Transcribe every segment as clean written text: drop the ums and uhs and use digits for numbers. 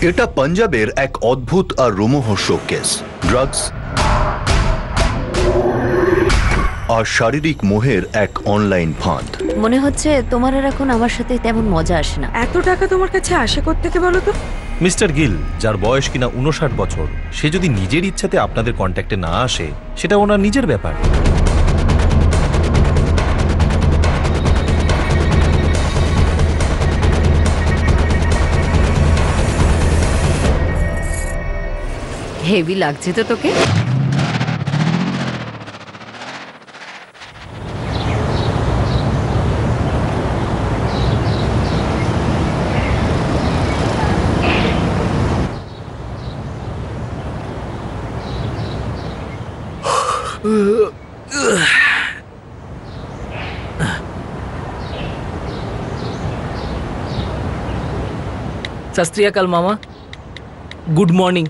এটা পাঞ্জাবের এক অদ্ভুত আর রোমহর্ষক কেস। ড্রাগস আর শারীরিক মোহের এক অনলাইন ফাঁদ। মনে হচ্ছে তোমার আর এখন আমার সাথে তেমন মজা আসে না। এত টাকা তোমার কাছে আসে কোত্থেকে বলো তো? মিস্টার গিল, যার বয়স কিনা 59 বছর, সে যদি নিজের ইচ্ছাতে আপনাদের কন্ট্যাক্টে না আসে, সেটা ওনার নিজের ব্যাপার। হেভি লাগছে তো তোকে? सत श्री अकाल मामा, गुड मॉर्निंग।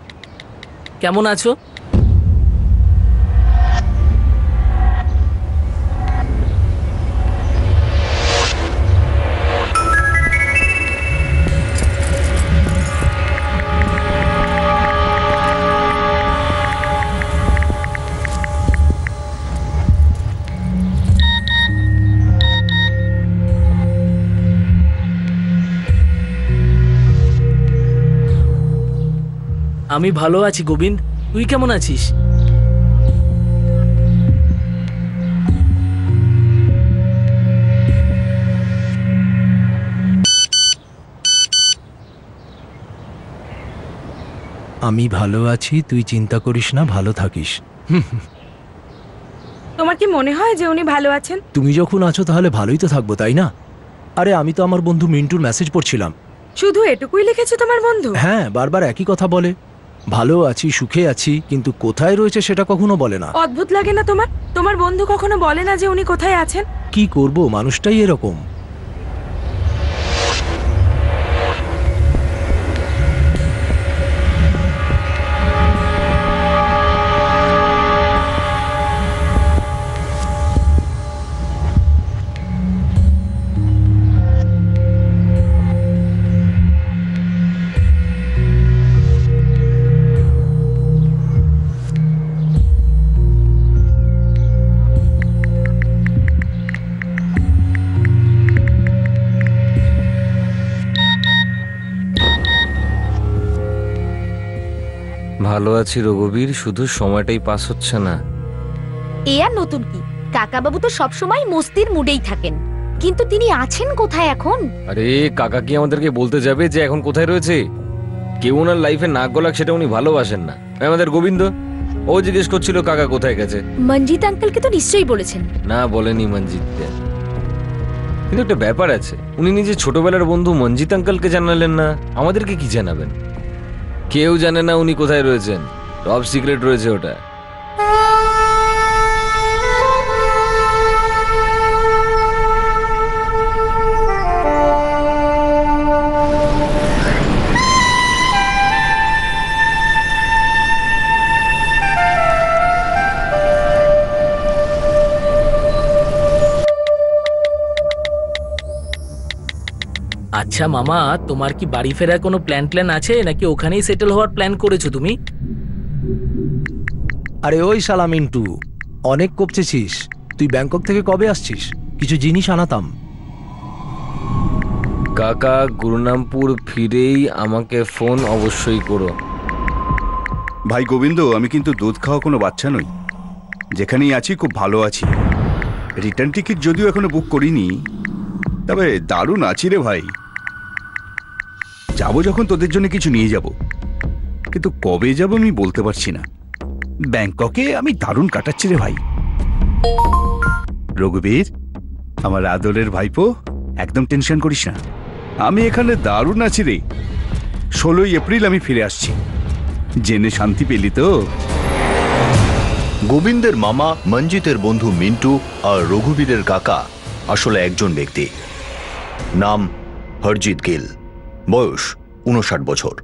কেমন আছো? আমি ভালো আছি গোবিন্দ, তুই কেমন আছিস? আমি ভালো আছি, তুই চিন্তা করিস না, ভালো থাকিস। তোমার কি মনে হয় যে উনি ভালো আছেন? তুমি যখন আছো তাহলে ভালোই তো থাকবো, তাই না? আরে আমি তো আমার বন্ধু মিন্টুর মেসেজ পড়ছিলাম। শুধু এটুকুই লিখেছো তোমার বন্ধু? হ্যাঁ, বারবার একই কথা বলে, ভালো আছি, সুখে আছি, কিন্তু কোথায় রয়েছে সেটা কখনো বলে না। অদ্ভুত লাগে না তোমার? তোমার বন্ধু কখনো বলে না যে উনি কোথায় আছেন? কি করব, মানুষটাই এরকম। ভালো আছি রঘুবীর, শুধু সময়টাই পাস হচ্ছে না। এ আর নতুন কি, কাকাবাবু তো সবসময় মস্তির মুডেই থাকেন, কিন্তু তিনি আছেন কোথায় এখন? আরে কাকা কি আমাদেরকে বলতে যাবে যে এখন কোথায় রয়েছে? কেউ ওনার লাইফে নাক গলাক সেটা উনি ভালোবাসেন না। আমাদের গোবিন্দ, ও জিজ্ঞেস করছিল কাকা কোথায় গেছে। মঞ্জিত আঙ্কেলকে তো নিশ্চয়ই বলেছেন। না, বলেনি মঞ্জিতকে। কিন্তু একটা ব্যাপার আছে, উনি নিজে ছোটবেলার বন্ধু মঞ্জিত আঙ্কেলকে জানালেন না, আমাদেরকে কি জানাবেন? কেউ জানে না উনি কোথায় রয়েছেন, টপ সিক্রেট রয়েছে ওটা। আচ্ছা মামা, তোমার কি বাড়ি ফেরার কোনো প্ল্যান আছে, নাকি ওখানেই সেটেল হওয়ার প্ল্যান করেছো তুমি? আরে ওই শালা মিন্টু, অনেক কপচেছিস। তুই ব্যাংকক থেকে কবে আসছিস? কিছু জিনিস আনাতাম। কাকা, গুরুনামপুর ফিরেই আমাকে ফোন অবশ্যই করো। ভাই গোবিন্দ, আমি কিন্তু দুধ খাওয়া কোনো বাচ্চা নই। যেখানেই আছি খুব ভালো আছি। রিটার্ন টিকিট যদিও এখনো বুক করিনি, তবে দারুণ আছি রে ভাই। যাবো যখন তোদের জন্য কিছু নিয়ে যাব, কিন্তু কবে যাব আমি বলতে পারছি না। ব্যাংককে আমি দারুণ কাটাচ্ছি রে ভাই। রঘুবীর, আমার আদরের ভাইপো, একদম টেনশন করিস না, আমি এখানে দারুণ আছি রে। 16ই এপ্রিল আমি ফিরে আসছি। জেনে শান্তি পেলি তো? গোবিন্দের মামা, মঞ্জিতের বন্ধু মিন্টু আর রঘুবীরের কাকা আসলে একজন ব্যক্তি। নাম হরজিৎ গিল, বয়স 59 বছর।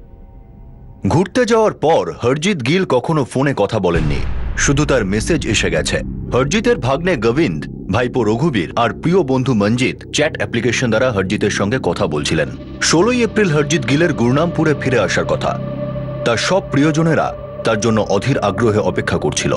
ঘুরতে যাওয়ার পর হরজিৎ গিল কখনো ফোনে কথা বলেননি, শুধু তার মেসেজ এসে গেছে। হরজিতের ভাগ্নে গোবিন্দ, ভাইপো রঘুবীর আর প্রিয় বন্ধু মঞ্জিত চ্যাট অ্যাপ্লিকেশন দ্বারা হরজিতের সঙ্গে কথা বলছিলেন। 16 এপ্রিল হরজিত গিলের গুরনামপুরে ফিরে আসার কথা। তার সব প্রিয়জনেরা তার জন্য অধীর আগ্রহে অপেক্ষা করছিল।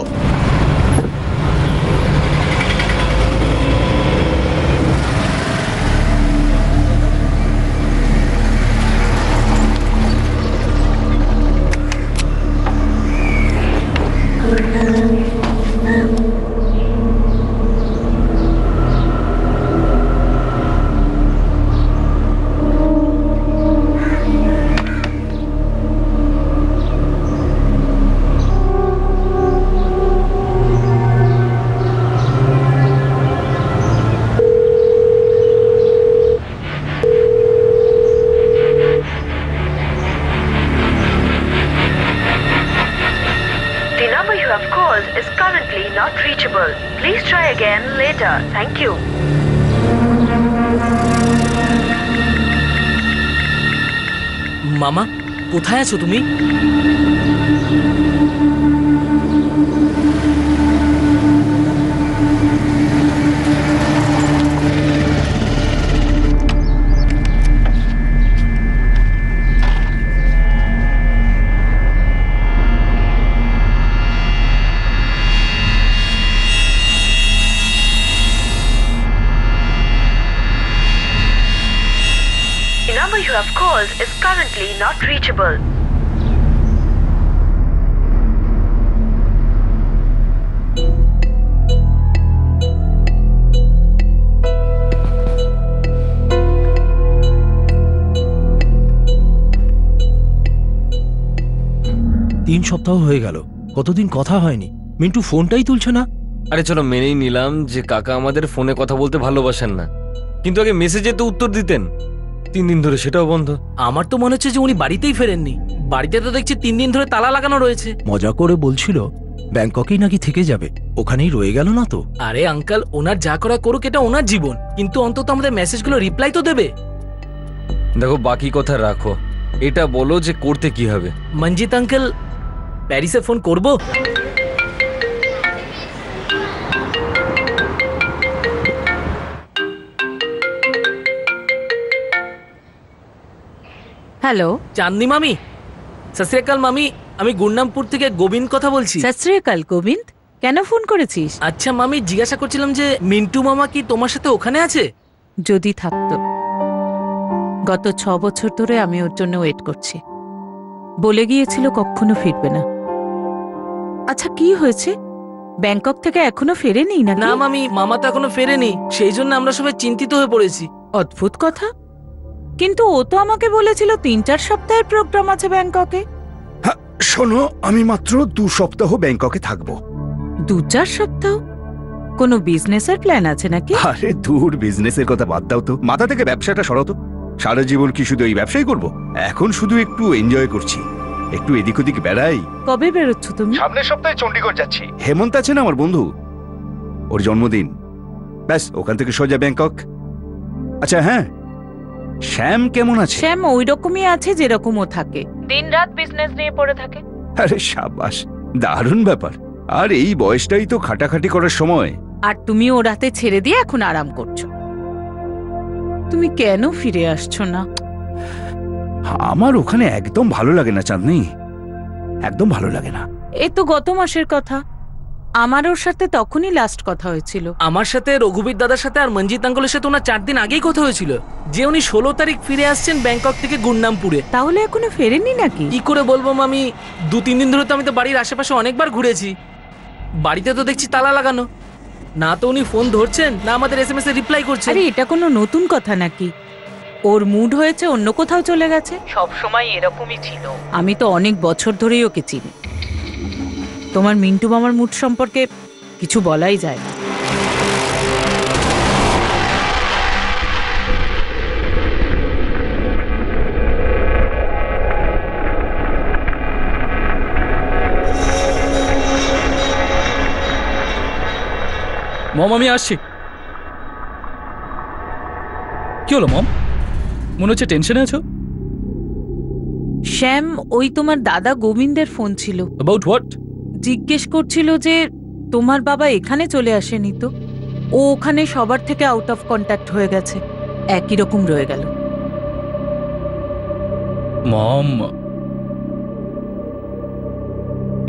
Is currently not reachable. Please try again later. Thank you. মামা, কোথায় আছো তুমি? You have called is currently not reachable. 3 সপ্তাহ হয়ে গেল, কতদিন কথা হয়নি। মিন্টু ফোনটাই তুলছে না। আরে চলো মেনেই নিলাম যে কাকা আমাদের ফোনে কথা বলতে ভালোবাসেন না, কিন্তু আগে মেসেজে তো উত্তর দিতেন। 3 দিন ধরে সেটাও বন্ধ। আমার তো মনে হচ্ছে যে উনি বাড়িতেই ফেরেননি। বাড়িতে তো দেখছি 3 দিন ধরে তালা লাগানো রয়েছে। মজা করে বলছিল ব্যাংককেই নাকি থেকে যাবে, ওখানেই রয়ে গেল না তো। আরে আঙ্কেল, ওনার যা করা করুক, এটা ওনার জীবন, কিন্তু অন্তত আমাদের মেসেজগুলো রিপ্লাই তো দেবে। দেখো বাকি কথা রাখো, এটা বলো যে করতে কি হবে। মঞ্জিত আঙ্কেল, প্যারিসে ফোন করবো? হ্যালো, চাঁদনি মামি। সত শ্রী আকাল মামি, আমি গুরনামপুর থেকে গোবিন্দ কথা বলছি। সত শ্রী আকাল গোবিন্দ, কেন ফোন করেছিস? আচ্ছা মামি, জিজ্ঞাসা করছিলাম যে মিন্টু মামা কি তোমার সাথে ওখানে আছে? যদি থাকতো। গত 6 বছর ধরে আমি ওর জন্য ওয়েট করছি। বলে গিয়েছিল কখনো ফিরবে না। আচ্ছা কি হয়েছে? ব্যাংকক থেকে এখনো ফেরেনি না? না মামি, মামা তো এখনো ফেরেনি, সেই জন্য আমরা সবাই চিন্তিত হয়ে পড়েছি। অদ্ভুত কথা, কিন্তু ও তো আমাকে বলেছিল 3-4 সপ্তাহের প্রোগ্রাম আছে ব্যাংককে। শোনো, আমি মাত্র 2 সপ্তাহ ব্যাংককে থাকবো। 2-4 সপ্তাহ? কোনো বিজনেসের প্ল্যান আছে নাকি? আরে দূর, বিজনেসের কথা বাদ দাও তো, মাথা থেকে ব্যবসাটা সরাতো। সারা জীবন কি শুধু এই ব্যবসাই করব? এখন শুধু একটু এনজয় করছি, একটু এদিক ওদিক বেড়াই। কবে বেরোচ্ছ তুমি? সামনের সপ্তাহে চণ্ডীগড় যাচ্ছি। হেমন্ত আছে না আমার বন্ধু, ওর জন্মদিন, ব্যাস ওখান থেকে সোজা ব্যাংকক। আচ্ছা হ্যাঁ, শ্যাম কেমন আছে? শ্যাম ওই রকমই আছে যেরকম ও থাকে, দিনরাত বিজনেস নিয়ে পড়ে থাকে। আরে সাবাস, দারুণ ব্যাপার। আর এই বয়সটাই তো খাটাখাটি করার সময়। আর তুমি ওর হাতে ছেড়ে দিয়ে এখন আরাম করছো। তুমি কেন ফিরে আসছো না? আমার ওখানে একদম ভালো লাগে না চাঁদনি, একদম ভালো লাগে না। এ তো গত মাসের কথা, আমার ওর সাথে তখনই লাস্ট কথা হয়েছিল। আমার সাথে, রঘুবীর দাদার সাথে আর মঞ্জিত আঙ্কেলের সাথে ওনার 4 দিন আগেই কথা হয়েছিল যে উনি 16 তারিখ ফিরে আসছেন ব্যাংকক থেকে গুরনামপুরে। তাহলে এখনো ফেরেননি নাকি? কি করে বলবো মামি, 2-3 দিন ধরে তো আমি তো বাড়ির আশেপাশে অনেকবার ঘুরেছি। বাড়িতে তো দেখছি তালা লাগানো, না তো উনি ফোন ধরছেন, না আমাদের SMS এ রিপ্লাই করছেন। আরে এটা কোনো নতুন কথা নাকি? ওর মুড হয়েছে অন্য কোথাও চলে গেছে, সব সময় এরকমই ছিল। আমি তো অনেক বছর ধরেই ওকে চিনি। তোমার মিন্টু মামার মুড সম্পর্কে কিছু বলাই যায় না। মম, আমি আসছি। কি হলো মম, মনে হচ্ছে টেনশনে আছো? শ্যাম, ওই তোমার দাদা গোবিন্দের ফোন ছিল। About what? জিজ্ঞেস করছিল যে তোমার বাবা এখানে চলে আসেনি তো, ও ওখানে সবার থেকে আউট অফ কন্ট্যাক্ট হয়ে গেছে, একই রকম রয়ে গেল। মম,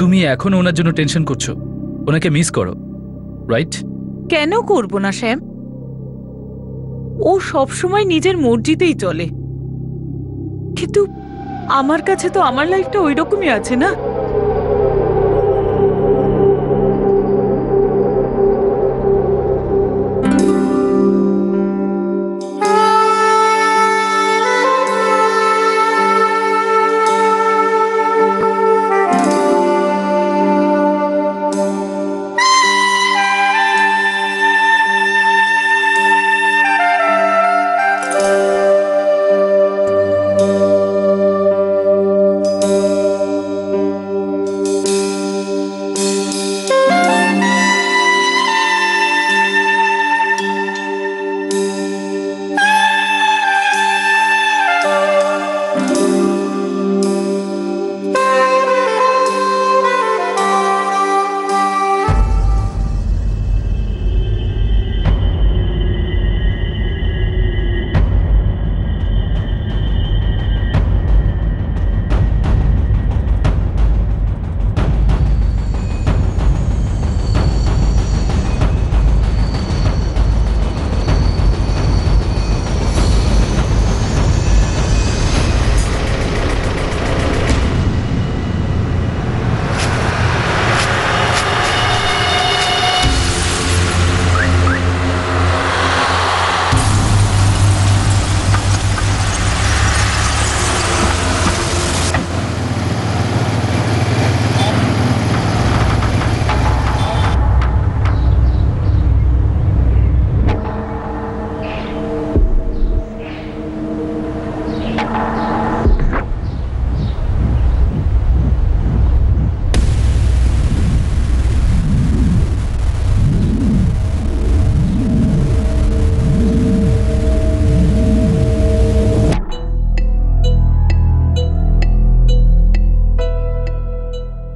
তুমি এখনো ওনার জন্য টেনশন করছো, ওনাকে মিস করো, রাইট? কেন করব না শ্যাম? ও সবসময় নিজের মর্জিতেই চলে, কিন্তু আমার কাছে তো আমার লাইফটা ওই রকমই আছে না।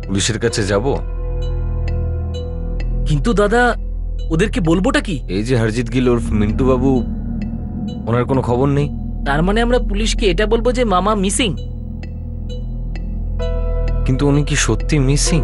পুলিশের কাছে যাব, কিন্তু দাদা ওদেরকে বলবোটা কি? এই যে হরজিৎ গিল ওরফ মিন্টু বাবু, ওনার কোনো খবর নেই। তার মানে আমরা পুলিশকে এটা বলবো যে মামা মিসিং? কিন্তু উনি কি সত্যি মিসিং?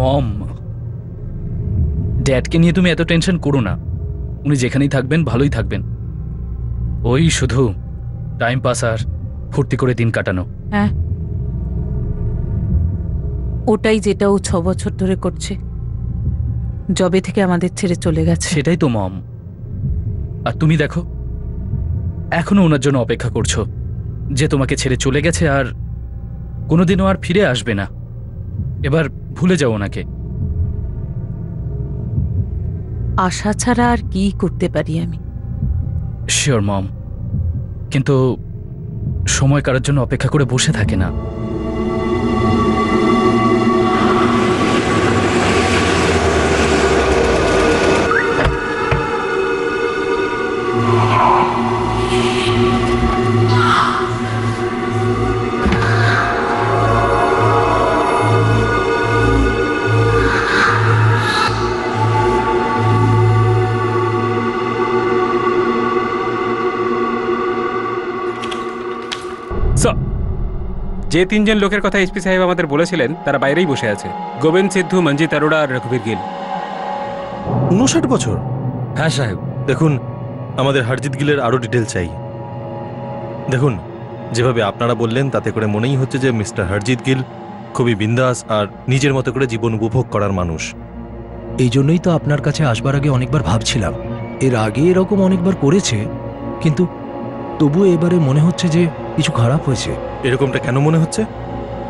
মম, ড্যাডকে নিয়ে তুমি এত টেনশন করো না, উনি যেখানেই থাকবেন ভালোই থাকবেন। ওই শুধু টাইম পাস আর ফুর্তি করে দিন কাটানো। হ্যাঁ, ওটাই যেটা ও 6 বছর ধরে করছে, জবে থেকে আমাদের ছেড়ে চলে গেছে। সেটাই তো মম। আর তুমি দেখো, এখনো ওনার জন্য অপেক্ষা করছো, যে তোমাকে ছেড়ে চলে গেছে আর কোনোদিনও আর ফিরে আসবে না। এবার ভুলে যাও ওনাকে। আশা ছাড়া আর কি করতে পারি আমি? শিওর মম, কিন্তু সময় কারোর জন্য অপেক্ষা করে বসে থাকে না। যে 3 জন লোকের কথা এসপি সাহেব আমাদের বলেছিলেন তারা বাইরেই বসে আছে। গোবিন্দ সিদ্ধু, মঞ্জিত অরোড়া আর রঘুবীর গিল। 59 বছর? হ্যাঁ সাহেব। দেখুন, আমাদের হরজিৎ গিলের আরো ডিটেল চাই। দেখুন, যেভাবে আপনারা বললেন তাতে করে মনেই হচ্ছে যে মিস্টার হরজিৎ গিল খুবই বিন্দাস আর নিজের মতো করে জীবন উপভোগ করার মানুষ। এই জন্যই তো আপনার কাছে আসবার আগে অনেকবার ভাবছিলাম। এর আগে এরকম অনেকবার করেছে, কিন্তু তবু এবারে মনে হচ্ছে যে কিছু খারাপ হয়েছে। এরকমটা কেন মনে হচ্ছে?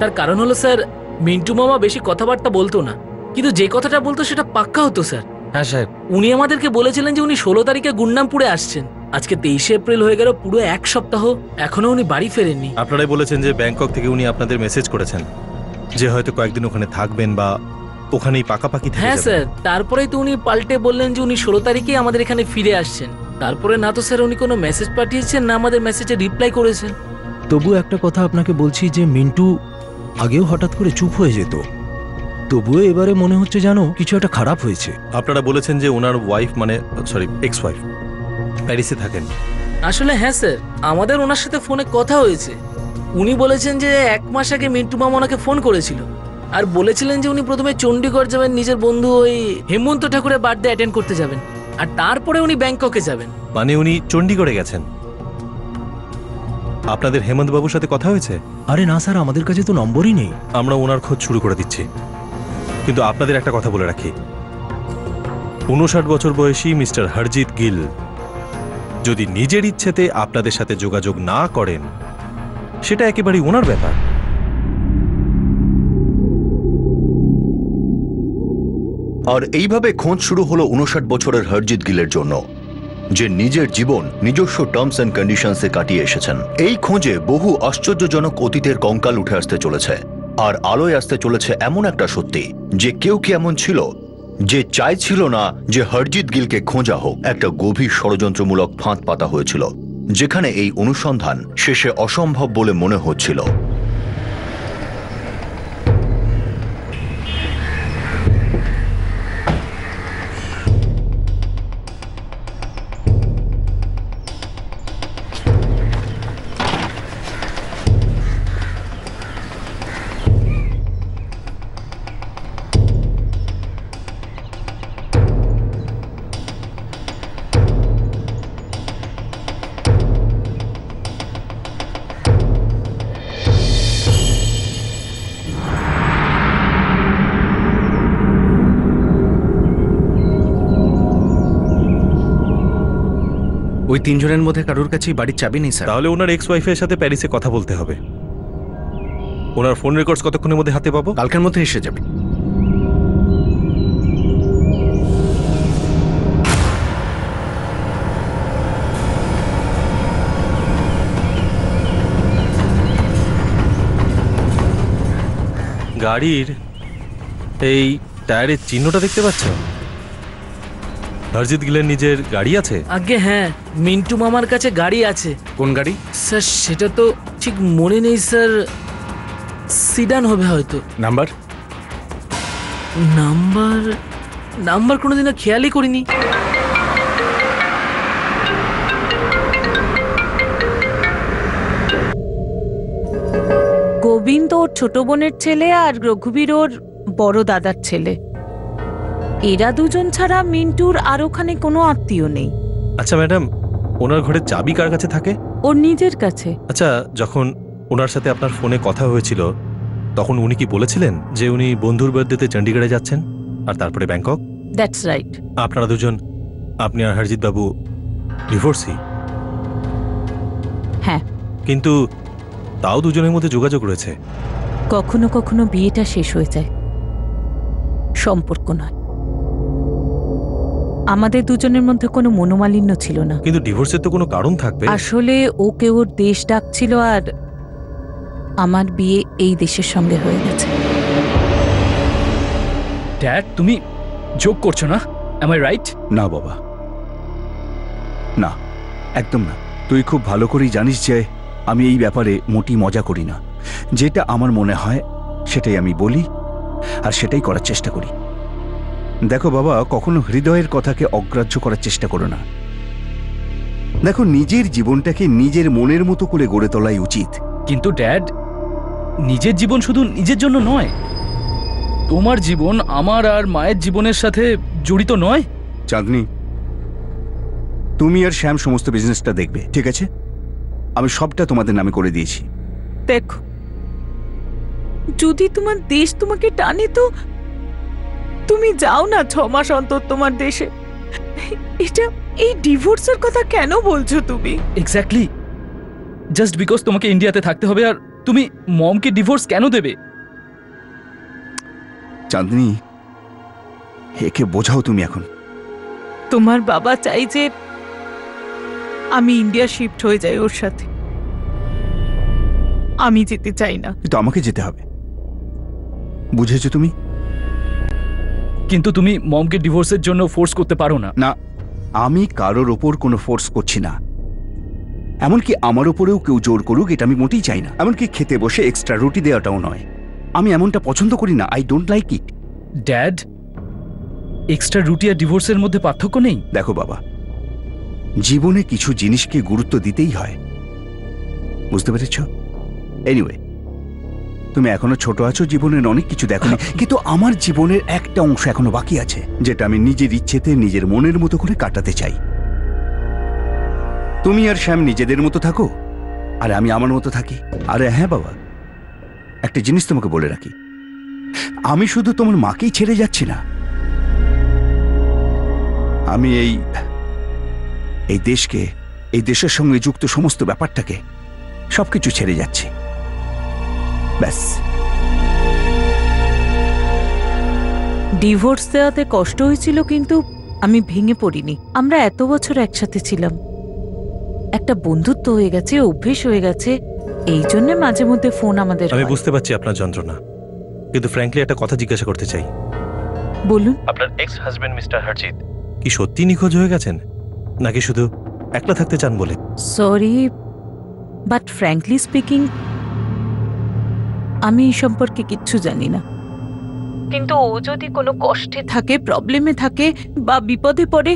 তার কারণ হলো স্যার, মিন্টু মামা বেশি কথাবার্তা বলতো না, কিন্তু যে কথাটা বলতো সেটা পাক্কা হতো স্যার। হ্যাঁ সাহেব। উনি আমাদেরকে বলেছিলেন যে উনি 16 তারিখে গুন্ডামপুরে আসছেন। আজকে 23 এপ্রিল হয়ে গেল, পুরো 1 সপ্তাহ, এখনো উনি বাড়ি ফেরেননি। আপনারাই বলেছেন যে ব্যাংকক থেকে উনি আপনাদের মেসেজ করেছেন যে হয়তো কয়েকদিন ওখানে থাকবেন বা ওখানেই পাকাপাকি থেকে হ্যাঁ যাবেন। স্যার, তারপরেই তো উনি পাল্টে বললেন যে উনি 16 তারিখেই আমাদের এখানে ফিরে আসছেন। তারপরে না তো স্যার উনি কোনো মেসেজ পাঠিয়েছেন, না আমাদের মেসেজে রিপ্লাই করেছেন। তবু একটা কথা আপনাকে বলছি যে মিন্টু আগেও হঠাৎ করে চুপ হয়ে যেত, তবুও এবারে মনে হচ্ছে যেন কিছু একটা খারাপ হয়েছে। আপনারা বলেছেন যে ওনার ওয়াইফ মানে সরি এক্স ওয়াইফ প্যারিসে থাকেন। আসলে হ্যাঁ স্যার, আমাদের ওনার সাথে ফোনে কথা হয়েছে। উনি বলেছেন যে 1 মাস আগে মিন্টু মামা ওনাকে ফোন করেছিল আর বলেছিলেন যে উনি প্রথমে চণ্ডীগড় যাবেন, নিজের বন্ধু ওই হেমন্ত ঠাকুরের বার্থডে অ্যাটেন্ড করতে যাবেন, আর তারপরে উনি ব্যাংককে যাবেন। মানে উনি চণ্ডীগড়ে গেছেন। আপনাদের হেমন্ত বাবুর সাথে কথা হয়েছে? আরে না স্যার, আমাদের কাছে তো নম্বরই নেই। আমরা ওনার খোঁজ শুরু করে দিচ্ছি, কিন্তু আপনাদের একটা কথা বলে রাখি, 59 বছর বয়সী মিস্টার হরজিৎ গিল যদি নিজের ইচ্ছেতে আপনাদের সাথে যোগাযোগ না করেন, সেটা একেবারেই ওনার ব্যাপার। আর এইভাবে খোঁজ শুরু হলো 59 বছরের হরজিৎ গিলের জন্য, যে নিজের জীবন নিজস্ব টার্মস অ্যান্ড কন্ডিশনসে কাটিয়ে এসেছেন। এই খোঁজে বহু আশ্চর্যজনক অতীতের কঙ্কাল উঠে আসতে চলেছে, আর আলোয় আসতে চলেছে এমন একটা সত্যি যে কেউ কি এমন ছিল যে চাইছিল না যে হরজিৎ গিলকে খোঁজা হোক। একটা গভীর ষড়যন্ত্রমূলক ফাঁদ পাতা হয়েছিল, যেখানে এই অনুসন্ধান শেষে অসম্ভব বলে মনে হচ্ছিল। ওই 3 জনের মধ্যে কারোর কাছেই বাড়ির চাবি নেই স্যার। তাহলে ওনার এক্স ওয়াইফের সাথে প্যারিসে কথা বলতে হবে। ওনার ফোন রেকর্ডস কতক্ষণের মধ্যে হাতে পাবো? কালকের মধ্যে এসে যাবে। গাড়ির এই টায়ারের চিহ্নটা দেখতে পাচ্ছ? হরজিৎ গিলের নিজের গাড়ি আছে? আগে হ্যাঁ, মিন্টু মামার কাছে গাড়ি আছে। কোন গাড়ি স্যার সেটা তো ঠিক মনে নেই স্যার, সিডান হবে হয়তো। নাম্বার নাম্বার নাম্বার কোনোদিনও খেয়ালই করিনি। গোবিন্দ ওর ছোট বোনের ছেলে আর রঘুবীর ওর বড় দাদার ছেলে। এরা দুজন ছাড়া মিন্টুর আর ওখানে কোনো আত্মীয় নেই। আচ্ছা ম্যাডাম, ওনার ঘরের চাবি কার কাছে থাকে? ওর নিজের কাছে। আচ্ছা, যখন ওনার সাথে আপনার ফোনে কথা হয়েছিল তখন উনি কি বলেছিলেন যে উনি বন্ধুর বার্থডেতে চণ্ডীগড়ে যাচ্ছেন আর তারপরে ব্যাংকক? That's right. আপনারা দুজন, আপনি আর হরজিৎ বাবু ডিভোর্সি? হ্যাঁ। কিন্তু তাও দুজনের মধ্যে যোগাযোগ রয়েছে। কখনো কখনো বিয়েটা শেষ হয়ে যায়, সম্পর্ক নয়। আমাদের দুজনের মধ্যে কোনো মনোমালিন্য ছিল না। কিন্তু ডিভোর্সের তো কোনো কারণ থাকবে। আসলে ওকে ওর দেশ ডাকছিল, আর আমার বিয়ে এই দেশের সঙ্গে হয়ে গেছে। ড্যাড, তুমি যোগ করছো না? Am I right? না বাবা, না, একদম না। তুই খুব ভালো করেই জানিস যে আমি এই ব্যাপারে মোটি মজা করি না। যেটা আমার মনে হয় সেটাই আমি বলি, আর সেটাই করার চেষ্টা করি। দেখো বাবা, কখনো হৃদয়ের কথাকে অগ্রাহ্য করার চেষ্টা করো না। দেখো, নিজের জীবনটাকে নিজের মনের মতো করে গড়ে তোলাই উচিত। কিন্তু ড্যাড, নিজের জীবন শুধু নিজের জন্য নয়। তোমার জীবন আমার আর মায়ের জীবনের সাথে জড়িত নয়? চাঁদনি, তুমি আর শ্যাম সমস্ত বিজনেসটা দেখবে, ঠিক আছে? আমি সবটা তোমাদের নামে করে দিয়েছি। দেখো, যদি তোমার দেশ তোমাকে টানে তো তুমি যাও না 6 মাস অন্তর তোমার দেশে। এটা, এই ডিভোর্সের কথা কেন বলছো তুমি? এক্স্যাক্টলি, জাস্ট বিকজ তোমাকে ইন্ডিয়াতে থাকতে হবে আর তুমি মমকে ডিভোর্স কেন দেবে? চাঁদনি, একে বোঝাও তুমি এখন। তোমার বাবা চাই যে আমি ইন্ডিয়া শিফট হয়ে যাই ওর সাথে। আমি যেতে চাই না। কিন্তু আমাকে যেতে হবে, বুঝেছো তুমি? কিন্তু তুমি মমকে ডিভোর্সের জন্য ফোর্স করতে পারো না। না, আমি কারোর ওপর কোনো ফোর্স করছি না। এমনকি আমার ওপরেও কেউ জোর করুক এটা আমি মোটেই চাই না। এমনকি খেতে বসে এক্সট্রা রুটি দেওয়াটাও নয়। আমি এমনটা পছন্দ করি না। I don't like it. Dad, extra রুটি আর ডিভোর্সের মধ্যে পার্থক্য নেই? দেখো বাবা, জীবনে কিছু জিনিসকে গুরুত্ব দিতেই হয়, বুঝতে পেরেছ? এনিওয়ে, তুমি এখনো ছোট আছো, জীবনের অনেক কিছু দেখোনি, কিন্তু আমার জীবনের একটা অংশ এখনো বাকি আছে যেটা আমি নিজের ইচ্ছেতে নিজের মনের মতো করে কাটাতে চাই। তুমি আর শ্যাম নিজেদের মতো থাকো, আর আমি আমার মতো থাকি। আরে হ্যাঁ বাবা, একটা জিনিস তোমাকে বলে রাখি, আমি শুধু তোমার মাকেই ছেড়ে যাচ্ছি না, আমি এই দেশকে, এই দেশের সঙ্গে যুক্ত সমস্ত ব্যাপারটাকে, সবকিছু ছেড়ে যাচ্ছি। ব্যাস। ডিভোর্স দেওয়াতে কষ্ট হয়েছিল, কিন্তু আমি ভেঙে পড়িনি। আমরা এত বছর একসাথে ছিলাম, একটা বন্ধুত্ব হয়ে গেছে, অভ্যেস হয়ে গেছে। এই জন্য মাঝে মধ্যে ফোন আমাদের। আমি বুঝতে পারছি আপনার যন্ত্রণা, কিন্তু ফ্র্যাঙ্কলি একটা কথা জিজ্ঞাসা করতে চাই। বলুন। আপনার এক্স হাজবেন্ড মিস্টার হারজিত কি সত্যি নিখোঁজ হয়ে গেছেন, নাকি শুধু একলা থাকতে চান বলে? সরি, বাট ফ্র্যাঙ্কলি স্পিকিং আমি এই সম্পর্কে কিচ্ছু জানি না। কিন্তু ও যদি কোনো কষ্টে থাকে, প্রবলেমে থাকে বা বিপদে পড়ে,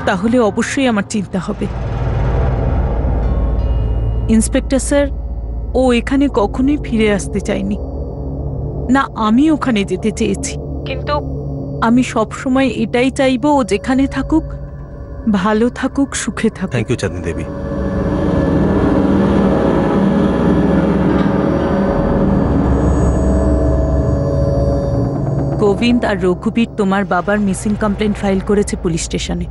তাহলে অবশ্যই আমার চিন্তা হবে। ইন্সপেক্টর স্যার, ও এখানে কখনোই ফিরে আসতে চায়নি, না আমি ওখানে যেতে চেয়েছি। কিন্তু আমি সব সময় এটাই চাইবো ও যেখানে থাকুক ভালো থাকুক, সুখে থাকুক। থ্যাংক ইউ চাঁদনী দেবী। গোবিন্দ আর রঘুবীর তোমার বাবার মিসিং কমপ্লেন্ট ফাইল করেছে পুলিশ স্টেশনে।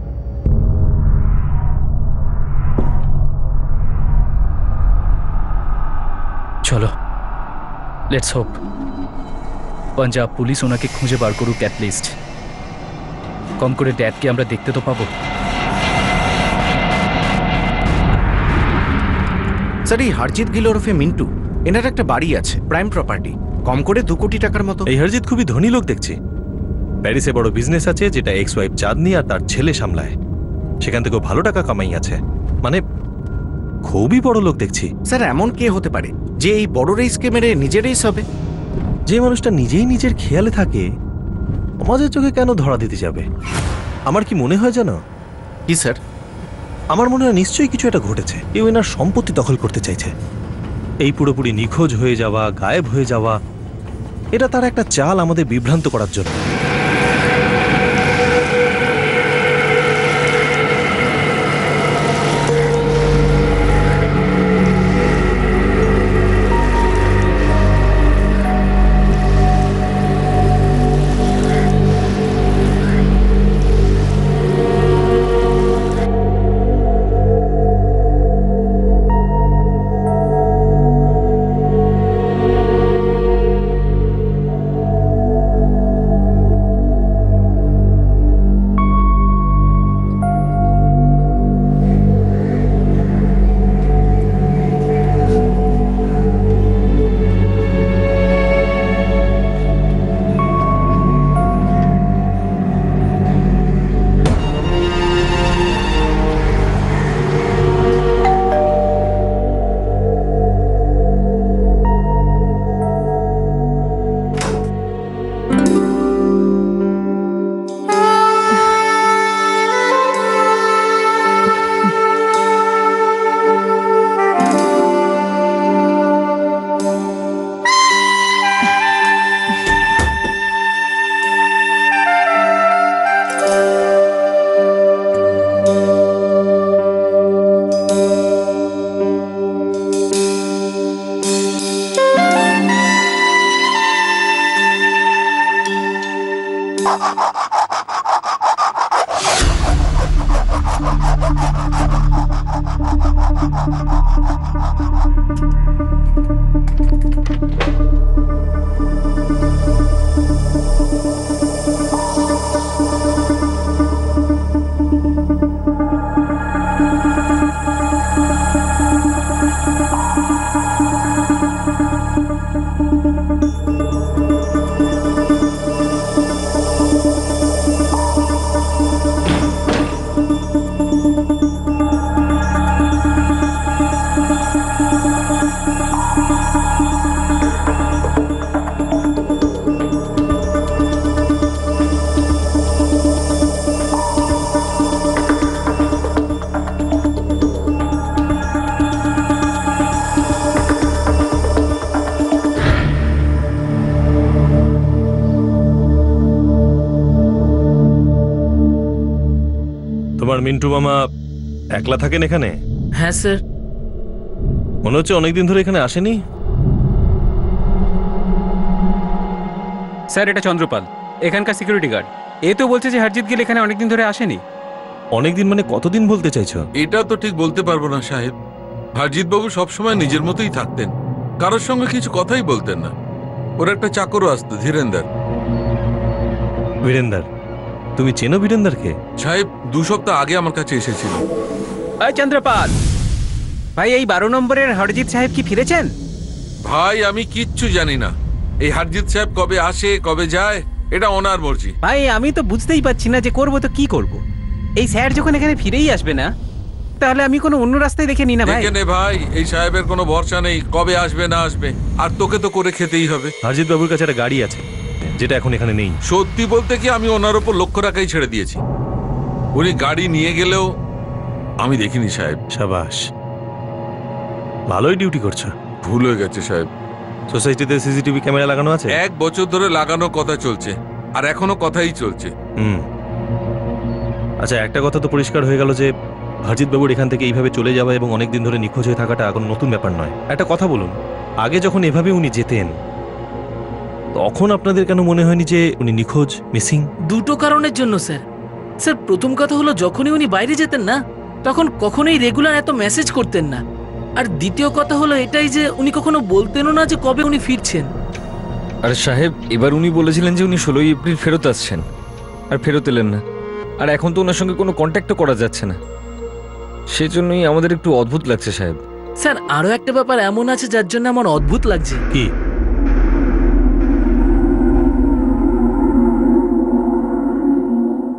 চলো, লেটস হোপ পাঞ্জাব পুলিশ ওনাকে খুঁজে বার করুক। অ্যাটলিস্ট কম করে ড্যাডকে আমরা দেখতে তো পাবো। স্যার, এই হারজিত গিল ওরফে মিন্টু, এনার একটা বাড়ি আছে, প্রাইম প্রপার্টি, কম করে 2 কোটি টাকার মতো। এই হারজিত খুবই ধনী লোক দেখছি। প্যারিসে বড় বিজনেস আছে যেটা এক্স ওয়াইফ চাঁদনী আর তার ছেলে সামলায়। সেখান থেকেও ভালো টাকা কামাই আছে, মানে খুবই বড় লোক দেখছি। স্যার, এমন কে হতে পারে যে এই বড় রেসকে মেরে নিজেরই হবে? যে মানুষটা নিজেই নিজের খেয়ালে থাকে, সমাজের চোখে কেন ধরা দিতে যাবে? আমার কি মনে হয় জানো? কি স্যার? আমার মনে হয় নিশ্চয়ই কিছু একটা ঘটেছে। কেউ এনার সম্পত্তি দখল করতে চাইছে। এই পুরোপুরি নিখোঁজ হয়ে যাওয়া, গায়েব হয়ে যাওয়া, এটা তার একটা চাল আমাদের বিভ্রান্ত করার জন্য। তোমার মিন্টু মামা একলা থাকেন এখানে? হ্যাঁ স্যার। মনে হচ্ছে অনেকদিন ধরে এখানে আসেনি। স্যার এটা চন্দ্রপাল, এখানকার সিকিউরিটি গার্ড। এ তো বলছে যে হরজিৎ গিল এখানে অনেকদিন ধরে আসেনি। অনেকদিন মানে কতদিন বলতে চাইছো? এটা তো ঠিক বলতে পারবো না সাহেব। হরজিৎ বাবু সবসময় নিজের মতোই থাকতেন, কারোর সঙ্গে কিছু কথাই বলতেন না। ওর একটা চাকরও আসতো, ধীরেন্দর। বীরেন্দর? তুমি চেনো বীরেন্দরকে? সাহেব 2 সপ্তাহ আগে আমার কাছে এসেছিল। চন্দ্রপাল ভাই, এই 12 নম্বরের হরজিৎ সাহেব কি ফিরেছেন? ভাই আমি কিচ্ছু জানি না। এই হরজিৎ সাহেব কবে আসে কবে যায় এটা ওনার মর্জি। ভাই আমি তো বুঝতেই পারছি না যে করবো তো কি করব। এই স্যার যখন এখানে ফিরেই আসবে না, তাহলে আমি কোনো অন্য রাস্তায় দেখে নি না ভাই। দেখে নে ভাই, এই সাহেবের কোনো ভরসা নেই, কবে আসবে না আসবে। আর তোকে তো করে খেতেই হবে। হরজিৎ বাবুর কাছে একটা গাড়ি আছে যেটা এখন এখানে নেই। সত্যি বলতে কি আমি ওনার উপর লক্ষ্য রাখাই ছেড়ে দিয়েছি। উনি গাড়ি নিয়ে গেলেও আমি দেখিনি সাহেব। সাবাস, ভালোই ডিউটি করছো। ভুল হয়ে গেছে সাহেব। সোসাইটিতে সিসিটিভি ক্যামেরা লাগানো আছে? 1 বছর ধরে লাগানোর কথা চলছে, আর এখনো কথাই চলছে। আচ্ছা, একটা কথা তো পরিষ্কার হয়ে গেল যে হরজিৎ বাবুর এখান থেকে এইভাবে চলে যাওয়া এবং অনেকদিন ধরে নিখোঁজ হয়ে থাকাটা কোনো নতুন ব্যাপার নয়। একটা কথা বলুন, আগে যখন এভাবে উনি যেতেন তখন আপনাদের কেন মনে হয়নি যে উনি নিখোঁজ, মিসিং? 2টো কারণের জন্য স্যার। স্যার প্রথম কথা হলো, যখনই উনি বাইরে যেতেন না তখন কখনোই রেগুলার এত মেসেজ করতেন না। আর দ্বিতীয় কথা হলো এটাই যে উনি কখনো বলতেনও না যে কবে উনি ফিরছেন। আরে সাহেব, এবার উনি বলেছিলেন যে উনি 16ই এপ্রিল ফেরত আসছেন, আর ফেরত এলেন না। আর এখন তো ওনার সঙ্গে কোনো কন্ট্যাক্টও করা যাচ্ছে না। সেজন্যই আমাদের একটু অদ্ভুত লাগছে সাহেব। স্যার আরো একটা ব্যাপার এমন আছে যার জন্য আমার অদ্ভুত লাগছে। কি?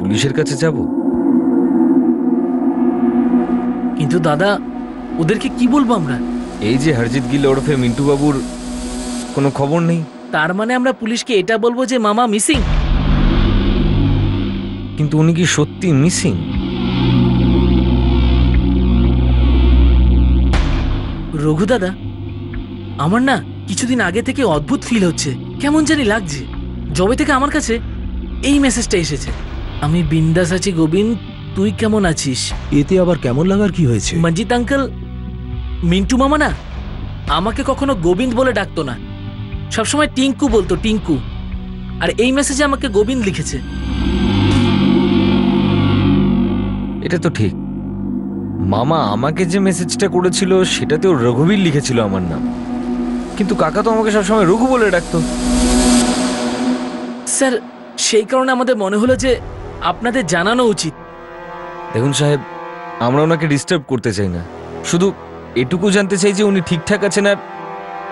পুলিশের কাছে যাব? কিন্তু দাদা, ওদেরকে কি বলবো আমরা? এই যে হরজিৎ গিল ওরফে মিন্টু বাবুর কোনো খবর নেই। তার মানে আমরা পুলিশকে এটা বলবো যে মামা মিসিং? কিন্তু উনি কি সত্যি মিসিং? রঘু দাদা, আমার না কিছুদিন আগে থেকে অদ্ভুত ফিল হচ্ছে, কেমন জানি লাগছে। যবে থেকে আমার কাছে এই মেসেজটা এসেছে, আমি বিন্দাস আছি গোবিন্দ, তুই কেমন আছিস? এতে আবার কেমন লাগার কি হয়েছে? মঞ্জিত আঙ্কেল, মিন্টু মামা না আমাকে কখনো গোবিন্দ বলে ডাকতো না, সবসময় টিঙ্কু বলতো, টিঙ্কু। আর এই মেসেজে আমাকে গোবিন্দ লিখেছে। এটা তো ঠিক। মামা আমাকে যে মেসেজটা করেছিল সেটাতেও রঘুবীর লিখেছিল আমার নাম, কিন্তু কাকা তো আমাকে সবসময় রঘু বলে ডাকতো। স্যার সেই কারণে আমাদের মনে হলো যে আপনাদের জানানো উচিত। দেখুন সাহেব, আমরা ওনাকে ডিস্টার্ব করতে চাই না, শুধু এটুকু জানতে চাই যে উনি ঠিকঠাক আছেন আর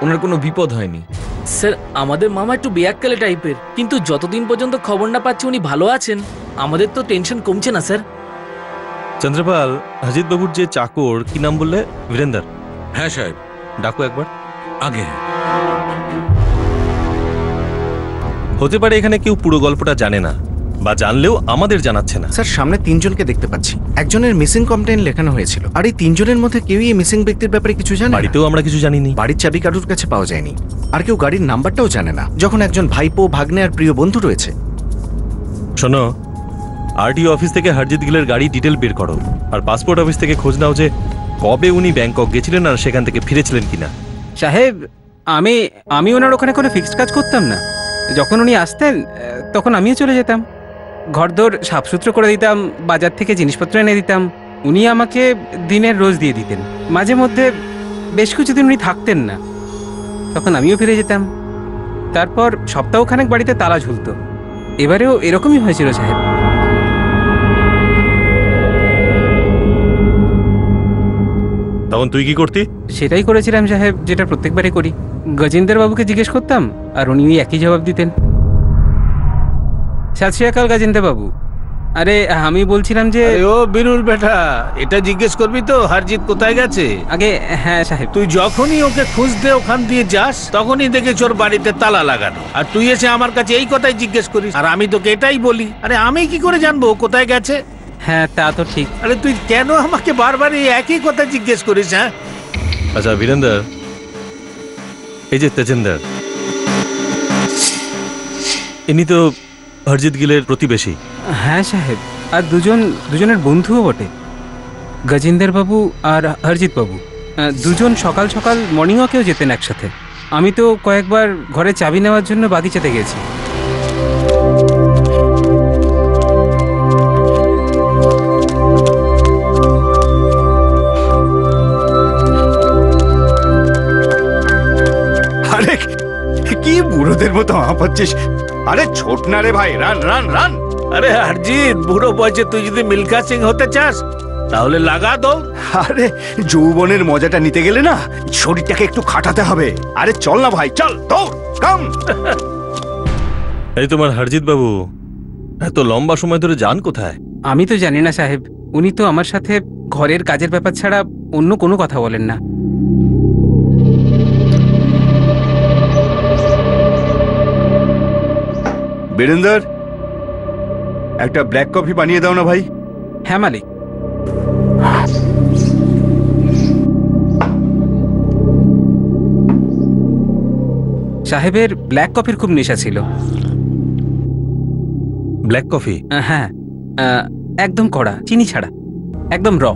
ওনার কোনো বিপদ হয়নি। স্যার আমাদের মামা একটু বেয়াক্কালে টাইপের, কিন্তু যতদিন পর্যন্ত খবর না পাচ্ছি উনি ভালো আছেন, আমাদের তো টেনশন কমছে না স্যার। চন্দ্রপাল, হরজিৎ বাবুর যে চাকর, কি নাম বললে? বীরেন্দর? হ্যাঁ সাহেব। ডাকো একবার। আগে হতে পারে এখানে কেউ পুরো গল্পটা জানে না, বা জানলেও আমাদের জানাচ্ছে না। স্যার সামনে 3 জনকে দেখতে পাচ্ছি। একজনের মিসিং কমপ্লেইন লেখানো হয়েছিল, আর এই 3 জনের মধ্যে কেউই এই মিসিং ব্যক্তির ব্যাপারে কিছু জানে না। বাড়িতেও আমরা কিছু জানিনি। বাড়ির চাবি কারুর কাছে পাওয়া যায়নি, আর কেউ গাড়ির নাম্বারটাও জানে না, যখন একজন ভাইপো, ভাগ্নে আর প্রিয় বন্ধু রয়েছে। শোনো, আরটিও অফিস থেকে হরজিৎ গিলের গাড়ি ডিটেল বের করো, আর পাসপোর্ট অফিস থেকে খোঁজ নাও যে কবে উনি ব্যাংকক গেছিলেন আর সেখান থেকে ফিরেছিলেন কিনা। সাহেব আমি ওনার ওখানে কোনো ফিক্সড কাজ করতাম না। যখন উনি আসতেন তখন আমিও চলে যেতাম, ঘরদোর সাফসুতরো করে দিতাম, বাজার থেকে জিনিসপত্র এনে দিতাম। উনি আমাকে দিনের রোজ দিয়ে দিতেন। মাঝে মধ্যে বেশ কিছুদিন উনি থাকতেন না, তখন আমিও ফিরে যেতাম। তারপর সপ্তাহখানেক বাড়িতে তালা ঝুলতো। এবারেও এরকমই হয়েছিল সাহেব। তখন তুই কি করতি? সেটাই করেছিলাম সাহেব, যেটা প্রত্যেকবারই করি। গজেন্দর বাবুকে জিজ্ঞেস করতাম আর উনি একই জবাব দিতেন। সত শ্রী আকাল গজেন্দর বাবু। আরে আমি বলছিলাম যে ও বিনুর বেটা, এটা জিজ্ঞেস করবি তো হরজিৎ কোথায় গেছে? আগে হ্যাঁ সাহেব। তুই যখনই ওকে খুঁজতে ওখান দিয়ে যাস তখনই দেখেছ ওর বাড়িতে তালা লাগানো, আর তুই এসে আমার কাছে এই কথাই জিজ্ঞেস করিস, আর আমি তোকে এটাই বলি। আরে আমি কি করে জানবো ও কোথায় গেছে? হ্যাঁ তা তো ঠিক। আরে তুই কেন আমাকে বারবার এই একই কথা জিজ্ঞেস করিস? হ্যাঁ আচ্ছা বীরেন্দর, এই যে তেজেন্দর, ইনি তো হরজিৎ গিলের প্রতিবেশী। হ্যাঁ সাহেব। আর দুজনের বন্ধুও বটে, গজেন্দর বাবু আর হরজিৎ বাবু। দুজন সকাল সকাল মর্নিং ওয়াকেও যেতেন একসাথে। আমি তো কয়েকবার ঘরে চাবি নেওয়ার জন্য বাগিচাতে গেছি। আরে কি বুড়োদের মতো হাঁপাচ্ছিস? আরে ছোট না রে ভাই, রান রান রান। আরে হরজিৎ, বুড়ো বয়সে তুই যদি মিল্খা সিং হতে চাস তাহলে লাগা দো। আরে যৌবনের মজাটা নিতে গেলে না শরীরটাকে একটু খাটাতে হবে। আরে চল না ভাই, চল দৌড়, কাম। এই তোমার হরজিৎ বাবু এত লম্বা সময় ধরে যান কোথায়? আমি তো জানি না সাহেব, উনি তো আমার সাথে ঘরের কাজের ব্যাপার ছাড়া অন্য কোনো কথা বলেন না। বীরেন্দর, একটা ব্ল্যাক কফি বানিয়ে দাও না ভাই। হ্যাঁ মালিক। সাহেবের ব্ল্যাক কফির খুব নেশা ছিল। Black coffee? হ্যাঁ, একদম কড়া, চিনি ছাড়া, একদম র।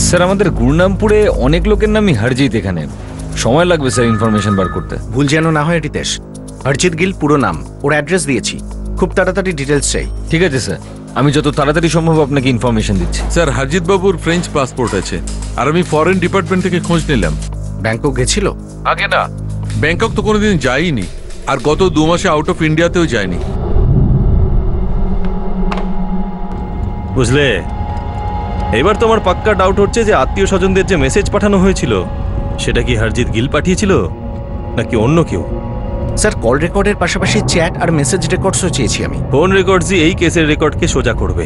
স্যার আমাদের গুরনামপুরে অনেক লোকের নামই হরজিৎ। এখানে সময় লাগবে স্যার ইনফরমেশন বার করতে। ভুল যেন না হয় রিতেশ, হরজিৎ গিল পুরো নাম, ওর অ্যাড্রেস দিয়েছি, খুব তাড়াতাড়ি ডিটেলস চাই। ঠিক আছে স্যার, আমি যত তাড়াতাড়ি সম্ভব আপনাকে ইনফরমেশন দিচ্ছি। স্যার হরজিৎ বাবুর ফ্রেঞ্চ পাসপোর্ট আছে, আর আমি ফরেন ডিপার্টমেন্ট থেকে খোঁজ নিলাম। ব্যাংকক গেছিল? আগে না, ব্যাংকক তো কোনোদিন যাইনি, আর গত 2 মাসে আউট অফ ইন্ডিয়াতেও যায়নি। বুঝলে, এবার তোমার পাক্কা ডাউট হচ্ছে যে আত্মীয় স্বজনদের যে মেসেজ পাঠানো হয়েছিল সেটা কি হরজিৎ গিল পাঠিয়েছিল নাকি অন্য কেউ? স্যার কল রেকর্ডের পাশাপাশি চ্যাট আর মেসেজ রেকর্ডসও চেয়েছি আমি। ফোন রেকর্ডসই এই কেসের রেকর্ডকে সোজা করবে,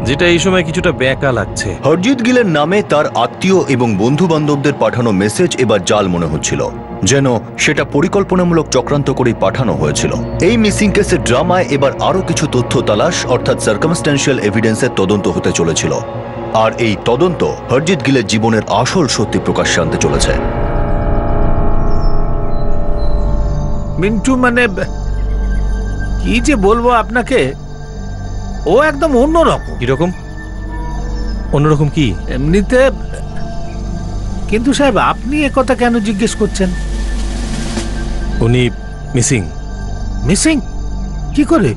যেটা এই সময় কিছুটা বেঁকা লাগছে। হরজিৎ গিলের নামে তার আত্মীয় এবং বন্ধু বান্ধবদের পাঠানো মেসেজ এবার জাল মনে হচ্ছিল, যেন সেটা পরিকল্পনামূলক চক্রান্ত করেই পাঠানো হয়েছিল। এই মিসিং কেসের ড্রামায় এবার আরো কিছু তথ্য তালাশ অর্থাৎ সার্কামস্ট্যান্সিয়াল এভিডেন্সের তদন্ত হতে চলেছিল, আর এই তদন্ত হরজিৎ গিলের জীবনের আসল সত্যি প্রকাশ্যে আনতে চলেছে। মিন্টু মানে কি যে বলবো আপনাকে, ও একদম অন্যরকম। কিরকম অন্যরকম? কি এমনিতে, কিন্তু সাহেব আপনি একথা কেন জিজ্ঞেস করছেন? উনি মিসিং। মিসিং কি করে?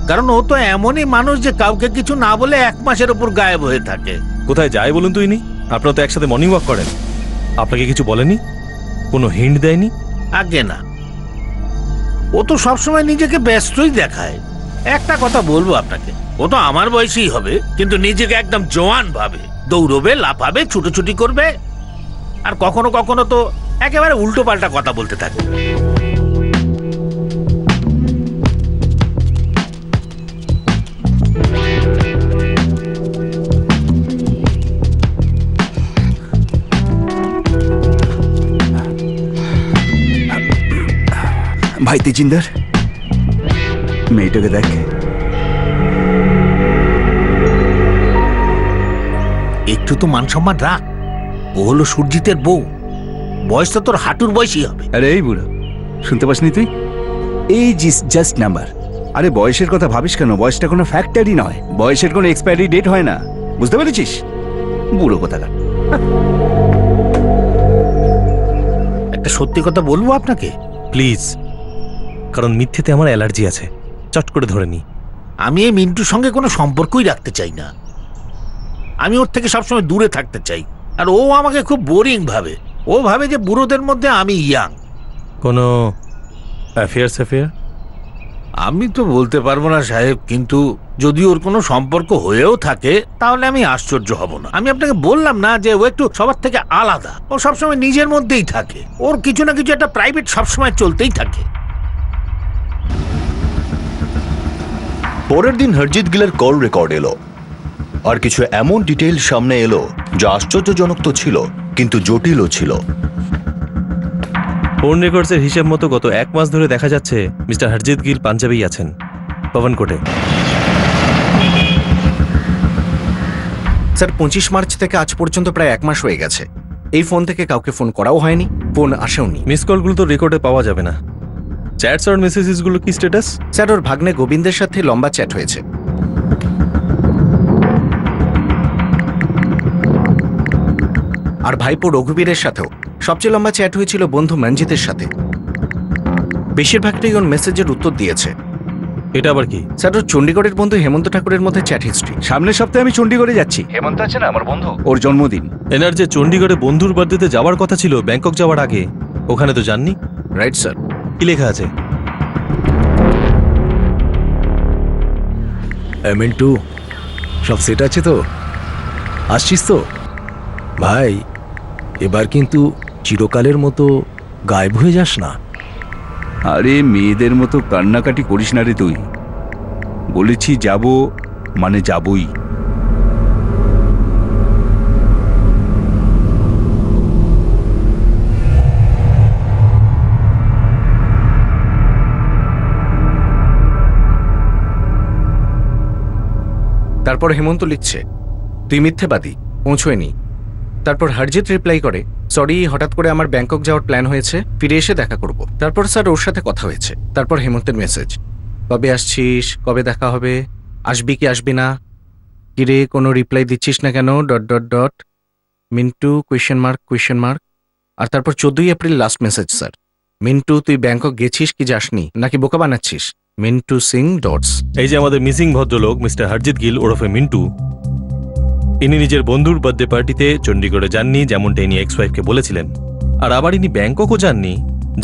কারণ ও তো এমনই মানুষ যে কাউকে কিছু না বলে 1 মাসের উপর গায়েব হয়ে থাকে। কোথায় যায় বলুন তো ইনি? আপনারা তো একসাথে মর্নিং ওয়াক করেন, আপনাকে কিছু বলেনি? কোনো হিন্ট দেয়নি? আগে না, ও তো সবসময় নিজেকে ব্যস্তই দেখায়। একটা কথা বলবো আপনাকে, ও তো আমার বয়সী হবে, কিন্তু নিজেকে একদম জওয়ান ভাবে। দৌড়বে, লাফাবে, ছুটোছুটি করবে, আর কখনো কখনো তো একেবারে উল্টো পাল্টা কথা বলতে থাকে। ভাই তেজিন্দর, মেয়েটাকে দেখ। একটু তো মান সম্মান রাখ, ও হলো সুরজিতের বউ, বয়স তো তোর হাঁটুর বয়সই হবে। আরে এই বুড়ো, শুনতে পাসনি তুই? এই জাস্ট নাম্বার। আরে বয়সের কথা ভাবিস কেন? বয়সটা কোনো ফ্যাক্টরি নয়, বয়সের কোনো এক্সপায়ারি ডেট হয় না, বুঝতে পেরেছিস? বুড়ো কোথাকার। একটা সত্যি কথা বলবো আপনাকে, প্লিজ, কারণ মিথ্যেতে আমার অ্যালার্জি আছে, চট করে ধরে নি। আমি এই মিন্টুর সঙ্গে কোনো সম্পর্কই রাখতে চাই না। আমি ওর থেকে সবসময় দূরে থাকতে চাই, আর ও আমাকে খুব বোরিং ভাবে। ও ভাবে যে বুড়োদের মধ্যে আমি ইয়াং। কোনো অ্যাফেয়ার? আমি তো বলতে পারবো না সাহেব, কিন্তু যদি ওর কোনো সম্পর্ক হয়েও থাকে তাহলে আমি আশ্চর্য হব না। আমি আপনাকে বললাম না যে ও একটু সবার থেকে আলাদা, ও সবসময় নিজের মধ্যেই থাকে, ওর কিছু না কিছু একটা প্রাইভেট সবসময় চলতেই থাকে। পরের দিন হরজিৎ গিলের কল রেকর্ড এলো, আর কিছু এমন ডিটেইল সামনে এলো যা আশ্চর্যজনক তো ছিল, কিন্তু জটিলও ছিল। ফোন রেকর্ডসের হিসেব মতো গত 1 মাস ধরে দেখা যাচ্ছে মিস্টার হরজিৎ গিল পাঞ্জাবেই আছেন, পবনকোটে। স্যার 25 মার্চ থেকে আজ পর্যন্ত প্রায় 1 মাস হয়ে গেছে। এই ফোন থেকে কাউকে ফোন করাও হয়নি, ফোন আসেওনি। মিস কলগুলো তো রেকর্ডে পাওয়া যাবে না, চ্যাটস আর মেসেজেস গুলো কি স্ট্যাটাস? স্যার ওর ভাগ্নে গোবিন্দের সাথে লম্বা চ্যাট হয়েছে। আর ভাইপো রঘুবীরের সাথেও সবচেয়ে লম্বা চ্যাট হয়েছিল বন্ধু মঞ্জিতের সাথে। বেশিরভাগটাই ওর মেসেজের উত্তর দিয়েছে। এটা আবার কি? স্যার ওর চণ্ডীগড়ের বন্ধু হেমন্ত ঠাকুরের মধ্যে চ্যাট হিস্ট্রি। সামনের সপ্তাহে আমি চণ্ডীগড়ে যাচ্ছি। হেমন্ত আছে না আমার বন্ধু, ওর জন্মদিন। এনার যে চণ্ডীগড়ে বন্ধুর বার্থডেতে যাওয়ার কথা ছিল ব্যাংকক যাওয়ার আগে, ওখানে তো যাননি। Right sir. কি লেখা আছে? মিন্টু, সব সেট আছে তো? আসছিস তো? ভাই, এবার কিন্তু চিরকালের মতো গায়েব হয়ে যাস না। আরে মেয়েদের মতো কান্নাকাটি করিস না রে তুই। বলেছি যাব মানে যাবই। তারপর হেমন্ত লিখছে, তুই মিথ্যেবাদী, পৌঁছয়নি। তারপর হরজিৎ রিপ্লাই করে, সরি, হঠাৎ করে আমার ব্যাংকক যাওয়ার প্ল্যান হয়েছে, ফিরে এসে দেখা করব। তারপর স্যার ওর সাথে কথা হয়েছে। তারপর হেমন্তের মেসেজ, কবে আসছিস, কবে দেখা হবে, আসবি কি আসবি না, কিরে কোনো রিপ্লাই দিচ্ছিস না কেন, dot dot dot, Mintu question mark. আর তারপর 14 April last message sir, Mintu তুই ব্যাংকক গেছিস কি যাসনি, নাকি বোকা বানাচ্ছিস, মিন্টু সিং ডটস। এই যে আমাদের মিসিং ভদ্রলোক মিস্টার হরজিৎ গিল ওরফে মিন্টু, ইনি নিজের বন্ধুর বার্থডে পার্টিতে চণ্ডীগড়ে যাননি, যেমনটা ইনি এক্স ওয়াইফকে বলেছিলেন। আর আবার ইনি ব্যাংককও যাননি,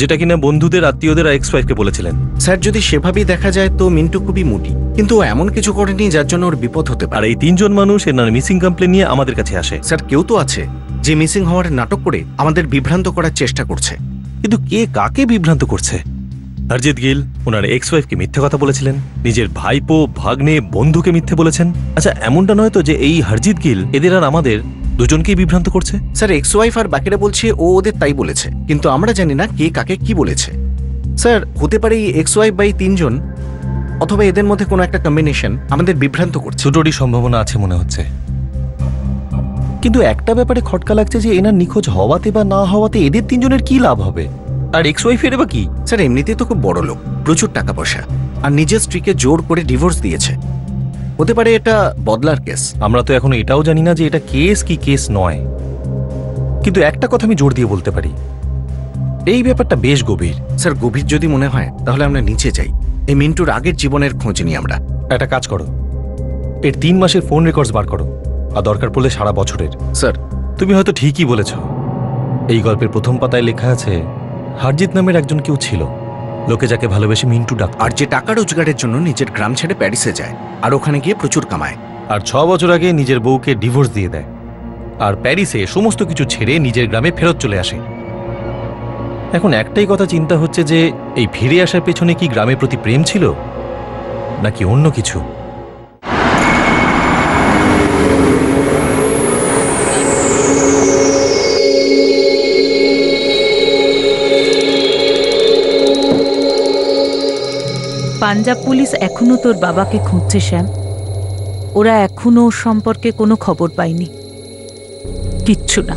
যেটা কিনা বন্ধুদের আত্মীয়দের এক্স ওয়াইফকে বলেছিলেন। স্যার যদি সেভাবেই দেখা যায় তো মিন্টু খুবই মুটি, কিন্তু ও এমন কিছু করেনি যার জন্য ওর বিপদ হতে পারে। আর এই 3 জন মানুষ এনার মিসিং কমপ্লেন নিয়ে আমাদের কাছে আসে। স্যার কেউ তো আছে যে মিসিং হওয়ার নাটক করে আমাদের বিভ্রান্ত করার চেষ্টা করছে। কিন্তু কে কাকে বিভ্রান্ত করছে? হরজিৎ গিল ওনার এক্স ওয়াইফকে মিথ্যে কথা বলেছিলেন, নিজের ভাইপো ভাগ্নে বন্ধুকে মিথ্যে বলেছেন। আচ্ছা, এমনটা নয় তো যে এই হরজিৎ গিল এদের আর আমাদের দুজনকেই বিভ্রান্ত করছে? স্যার এক্স ওয়াইফ আর বাকিরা বলছে ও ওদের তাই বলেছে, কিন্তু আমরা জানি না কে কাকে কি বলেছে। স্যার হতে পারে এই এক্স ওয়াইফ বাই 3 জন, অথবা এদের মধ্যে কোনো একটা কম্বিনেশন আমাদের বিভ্রান্ত করছে। দুটোরই সম্ভাবনা আছে মনে হচ্ছে। কিন্তু একটা ব্যাপারে খটকা লাগছে যে এনার নিখোঁজ হওয়াতে বা না হওয়াতে এদের 3 জনের কি লাভ হবে, আর এক্স ওয়াইফের বা কি? স্যার এমনিতেই তো খুব বড় লোক, প্রচুর টাকা পয়সা, আর নিজের স্ত্রীকে জোর করে ডিভোর্স দিয়েছে। হতে পারে এটা বদলার কেস। আমরা তো এখনো এটাও জানি না যে এটা কেস কি কেস নয়, কিন্তু একটা কথা আমি জোর দিয়ে বলতে পারি, এই ব্যাপারটা বেশ গভীর। স্যার গভীর যদি মনে হয় তাহলে আমরা নিচে যাই, এই মিন্টুর আগের জীবনের খোঁজ নিই আমরা। একটা কাজ করো, এর 3 মাসের ফোন রেকর্ডস বার করো, আর দরকার পড়লে সারা বছরের। স্যার তুমি হয়তো ঠিকই বলেছ, এই গল্পের প্রথম পাতায় লেখা আছে হরজিৎ নামের একজন কেউ ছিল, লোকে যাকে ভালোবেসে মিন্টু ডাক, আর যে টাকা রোজগারের জন্য নিজের গ্রাম ছেড়ে প্যারিসে যায় আর ওখানে গিয়ে প্রচুর কামায়, আর 6 বছর আগে নিজের বউকে ডিভোর্স দিয়ে দেয়, আর প্যারিসে সমস্ত কিছু ছেড়ে নিজের গ্রামে ফেরত চলে আসে। এখন একটাই কথা চিন্তা হচ্ছে যে এই ফিরে আসার পেছনে কি গ্রামের প্রতি প্রেম ছিল নাকি অন্য কিছু? পাঞ্জাব পুলিশ এখনো তোর বাবাকে খুঁজছে শ্যাম। ওরা এখনো ওর সম্পর্কে কোনো খবর পায়নি। কিচ্ছু না,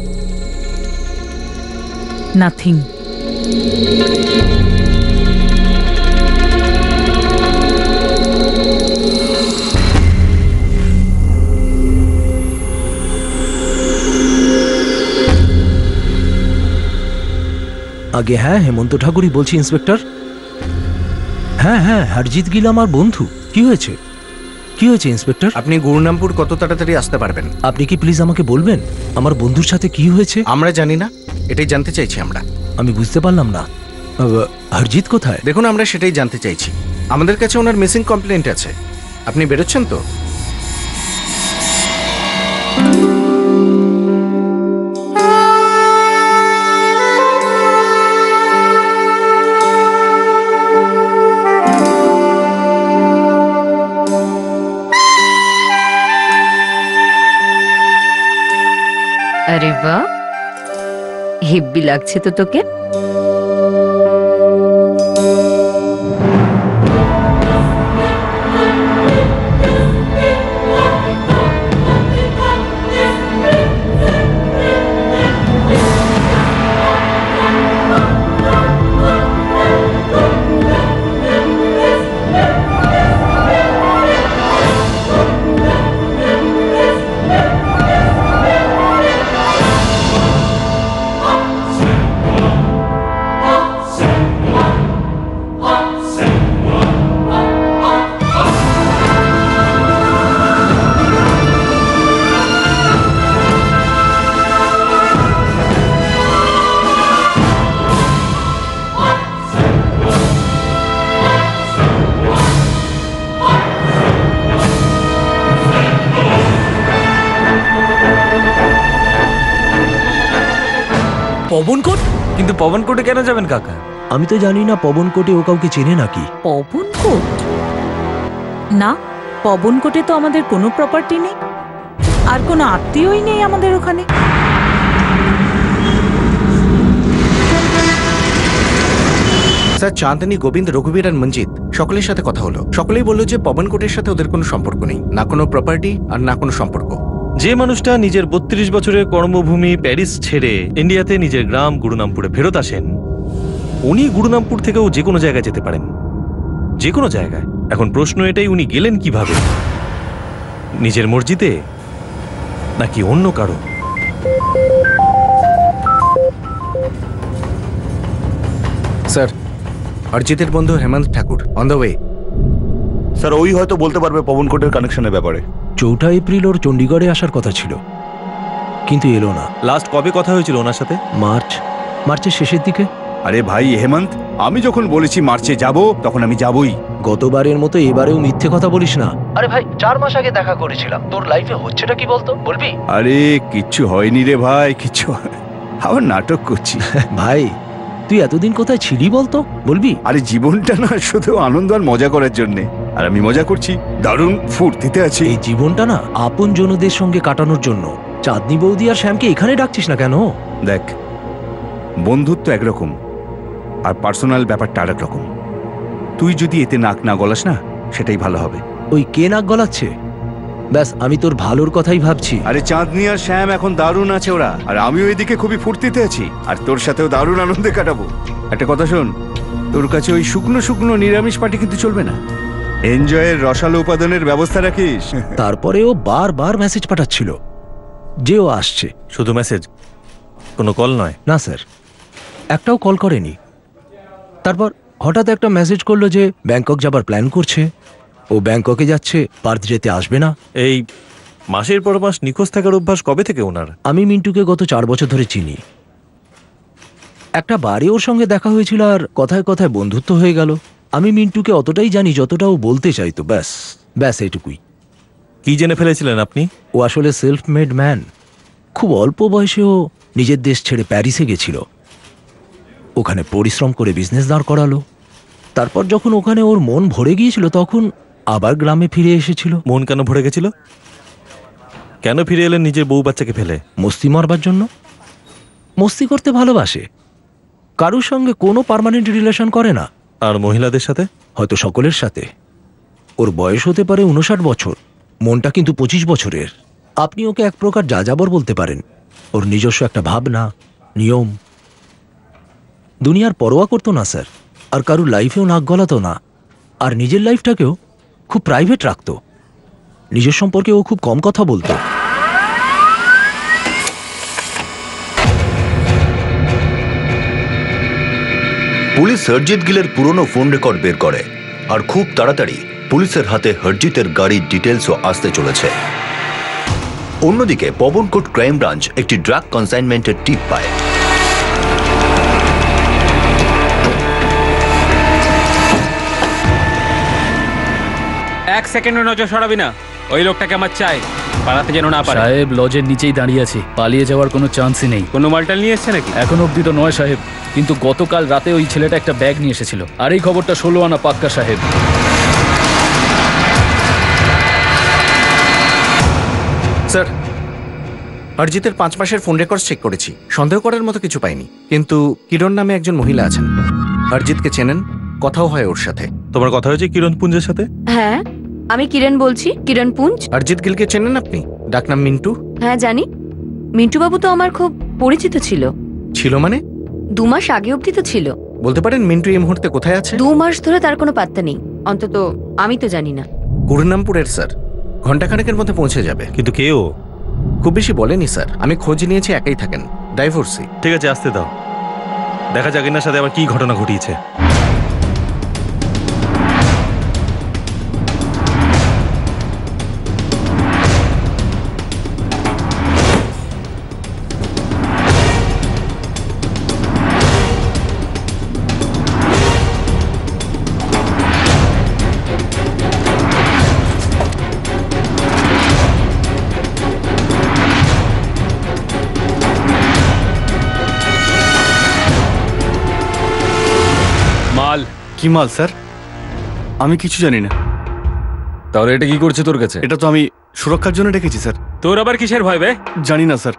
নাথিং। আগে হ্যাঁ, হেমন্ত ঠাকুরই বলছি ইন্সপেক্টর। হ্যাঁ হ্যাঁ, হরজিৎ গিল আমার বন্ধু। কি হয়েছে, কি হয়েছে ইন্সপেক্টর? আপনি গুরুনামপুর কত তাড়াতাড়ি আসতে পারবেন? আপনি কি প্লিজ আমাকে বলবেন আমার বন্ধুর সাথে কি হয়েছে? আমরা জানি না, এটাই জানতে চাইছি আমরা। আমি বুঝতে পারলাম না, হরজিৎ কোথায়? দেখুন আমরা সেটাই জানতে চাইছি। আমাদের কাছে ওনার মিসিং কমপ্লেন্ট আছে। আপনি বেরোচ্ছেন তো? আরে বাহ, হেব্বি লাগছে তো তোকে। পবনকোট? কিন্তু পবনকোটে কেন যাবেন কাকা? আমি তো জানি না পবনকোটে ও কাউকে চেনে নাকি। পবনকোট? না, পবনকোটে তো আমাদের কোনো প্রপার্টি নেই, আর কোনো আত্মীয়ই নেই আমাদের ওখানে। স্যার, চাঁদনি, গোবিন্দ, রঘুবীর আর মঞ্জিত সকলের সাথে কথা হলো। সকলেই বললো যে পবনকোটের সাথে ওদের কোনো সম্পর্ক নেই, না কোনো প্রপার্টি আর না কোনো সম্পর্ক। যে মানুষটা নিজের 32 বছরের কর্মভূমি প্যারিস ছেড়ে ইন্ডিয়াতে নিজের গ্রাম গুরুনামপুরে ফেরত আসেন, উনি গুরুনামপুর থেকেও যে কোনো জায়গায় যেতে পারেন, যে কোনো জায়গায়। এখন প্রশ্ন এটাই, উনি গেলেন কিভাবে? নিজের মর্জিতে নাকি অন্য কারো? স্যার, অরিজিতের বন্ধু হেমন্ত ঠাকুর অন দ্য ওয়ে। স্যার, ওই হয়তো বলতে পারবে পবনকোটের কানেকশনের ব্যাপারে। 4 এপ্রিল ওর চণ্ডীগড়ে আসার কথা ছিল, কিন্তু এলো না। লাস্ট কবে কথা হয়েছিল ওনার সাথে? মার্চের শেষের দিকে। আরে ভাই হেমন্ত, আমি যখন বলেছি মার্চে যাব, তখন আমি যাবই। গতবারের মতো এবারেও মিথ্যে কথা বলিস না। আরে ভাই, 4 মাস আগে দেখা করেছিলাম। তোর লাইফে হচ্ছেটা কি বলতো, বলবি? আরে কিচ্ছু হয়নি রে ভাই, কিচ্ছু। আবার নাটক করছি। ভাই, তুই এতদিন কোথায় ছিলি বলতো, বলবি? আরে জীবনটা না শুধু আনন্দ আর মজা করার জন্যে, আর আমি মজা করছি, দারুণ ফুর্তিতে আছি। এই জীবনটা না আপন জনদের সঙ্গে কাটানোর জন্য। চাঁদনি বৌদি আর শ্যামকে এখানে ডাকছিস না কেন? দেখ, বন্ধুত্ব একরকম আর পার্সোনাল ব্যাপারটা আরেক রকম। তুই যদি এতে নাক না গলাস না, সেটাই ভালো হবে। ওই কে নাক গলাচ্ছে? ব্যাস, আমি তোর ভালোর কথাই ভাবছি। আরে চাঁদনি আর শ্যাম এখন দারুণ আছে ওরা, আর আমিও এদিকে খুবই ফুর্তিতে আছি, আর তোর সাথেও দারুণ আনন্দে কাটাবো। একটা কথা শোন, তোর কাছে ওই শুকনো শুকনো নিরামিষ পাটি কিন্তু চলবে না। এনজয়ের রসালো উপাদানের ব্যবস্থা রাখিস। তারপরে ও বারবার মেসেজ পাঠাচ্ছিল যে ও আসছে। শুধু মেসেজ, কোনো কল নয়? না স্যার, একটাও কল করেনি। তারপর হঠাৎ একটা মেসেজ করলো যে ব্যাংকক যাবার প্ল্যান করছে, ও ব্যাংককে যাচ্ছে, বার্থডেতে আসবে না। এই মাসের পর মাস নিখোঁজ থাকার অভ্যাস কবে থেকে ওনার? আমি মিন্টুকে গত 4 বছর ধরে চিনি। একটা বারে ওর সঙ্গে দেখা হয়েছিল, আর কথায় কথায় বন্ধুত্ব হয়ে গেল। আমি মিন্টুকে অতটাই জানি যতটা ও বলতে চাইতো, ব্যাস এইটুকুই। কি জেনে ফেলেছিলেন আপনি? ও আসলে সেলফ মেড ম্যান। খুব অল্প বয়সে ও নিজের দেশ ছেড়ে প্যারিসে গেছিল, ওখানে পরিশ্রম করে বিজনেস দাঁড় করালো। তারপর যখন ওখানে ওর মন ভরে গিয়েছিল, তখন আবার গ্রামে ফিরে এসেছিল। মন কেন ভরে গেছিল? কেন ফিরে এলেন নিজের বউ বাচ্চাকে ফেলে? মস্তি মারবার জন্য। মস্তি করতে ভালোবাসে, কারোর সঙ্গে কোনো পার্মানেন্ট রিলেশন করে না। আর মহিলাদের সাথে? হয়তো সকলের সাথে। ওর বয়স হতে পারে 59 বছর, মনটা কিন্তু 25 বছরের। আপনি ওকে এক প্রকার যাযাবর বলতে পারেন। ওর নিজস্ব একটা ভাবনা, নিয়ম। দুনিয়ার পরোয়া করতো না স্যার, আর কারুর লাইফেও নাক গলাতো না, আর নিজের লাইফটাকেও খুব প্রাইভেট রাখতো। নিজের সম্পর্কে ও খুব কম কথা বলতো। পুলিশ হরজিৎ গিলের পুরনো ফোন রেকর্ড বের করে, আর খুব তাড়াতাড়ি পুলিশের হাতে হরজিতের গাড়ির ডিটেলসও আসতে চলেছে। অন্যদিকে পবনকোট ক্রাইম ব্রাঞ্চ একটি ড্রাগ কনসাইনমেন্টের টিপ পায়। এক সেকেন্ডও নজর সরাবি না, ওই লোকটাকে আমার চাই, পালাতে যেন না পারে। সাহেব, লজের নিচেই দাঁড়িয়ে আছি, পালিয়ে যাওয়ার কোনো চান্সই নেই। কোনো মালটাল নিয়ে এসছে নাকি? এখন অবধি তো নয় সাহেব, কিন্তু গতকাল রাতে ওই ছেলেটা একটা ব্যাগ নিয়ে এসেছিল, আর এই খবরটা 16 আনা পাক্কা সাহেব। স্যার, অরিজিতের 5 মাসের ফোন রেকর্ড চেক করেছি, সন্দেহ করার মতো কিছু পাইনি। কিন্তু কিরণ নামে একজন মহিলা আছেন, অরিজিৎকে চেনেন, কথাও হয় ওর সাথে। তোমার কথা হয়েছে কিরণ পুঞ্জের সাথে? হ্যাঁ, আমি কিরণ বলছি, কিরণ পুঞ্জ। অরিজিৎ গিলকে চেনেন আপনি? ডাকনাম মিন্টু। হ্যাঁ জানি, মিন্টু বাবু তো আমার খুব পরিচিত ছিল। ছিল মানে? 2 মাস আগে অবধি তো ছিল। বলতে পারেন মিন্টু এই মুহূর্তে কোথায় আছে? 2 মাস ধরে তার কোনো পাত্তা নেই, অন্তত আমি তো জানি না। গুরুনামপুরের স্যার, ঘন্টাখানেকের মধ্যে পৌঁছে যাবে। কিন্তু কেউ খুব বেশি বলেনি স্যার, আমি খোঁজ নিয়েছি, একাই থাকেন, ডাইভোর্সি। ঠিক আছে, আসতে দাও, দেখা যাক এনার সাথে আবার কি ঘটনা ঘটিয়েছে। কি মাল স্যার? আমি কিছু জানি না। তাহলে এটা কি করছে তোর কাছে? এটা তো আমি সুরক্ষার জন্য রেখেছি স্যার। তোর আবার কিসের ভয় বে? জানি না স্যার।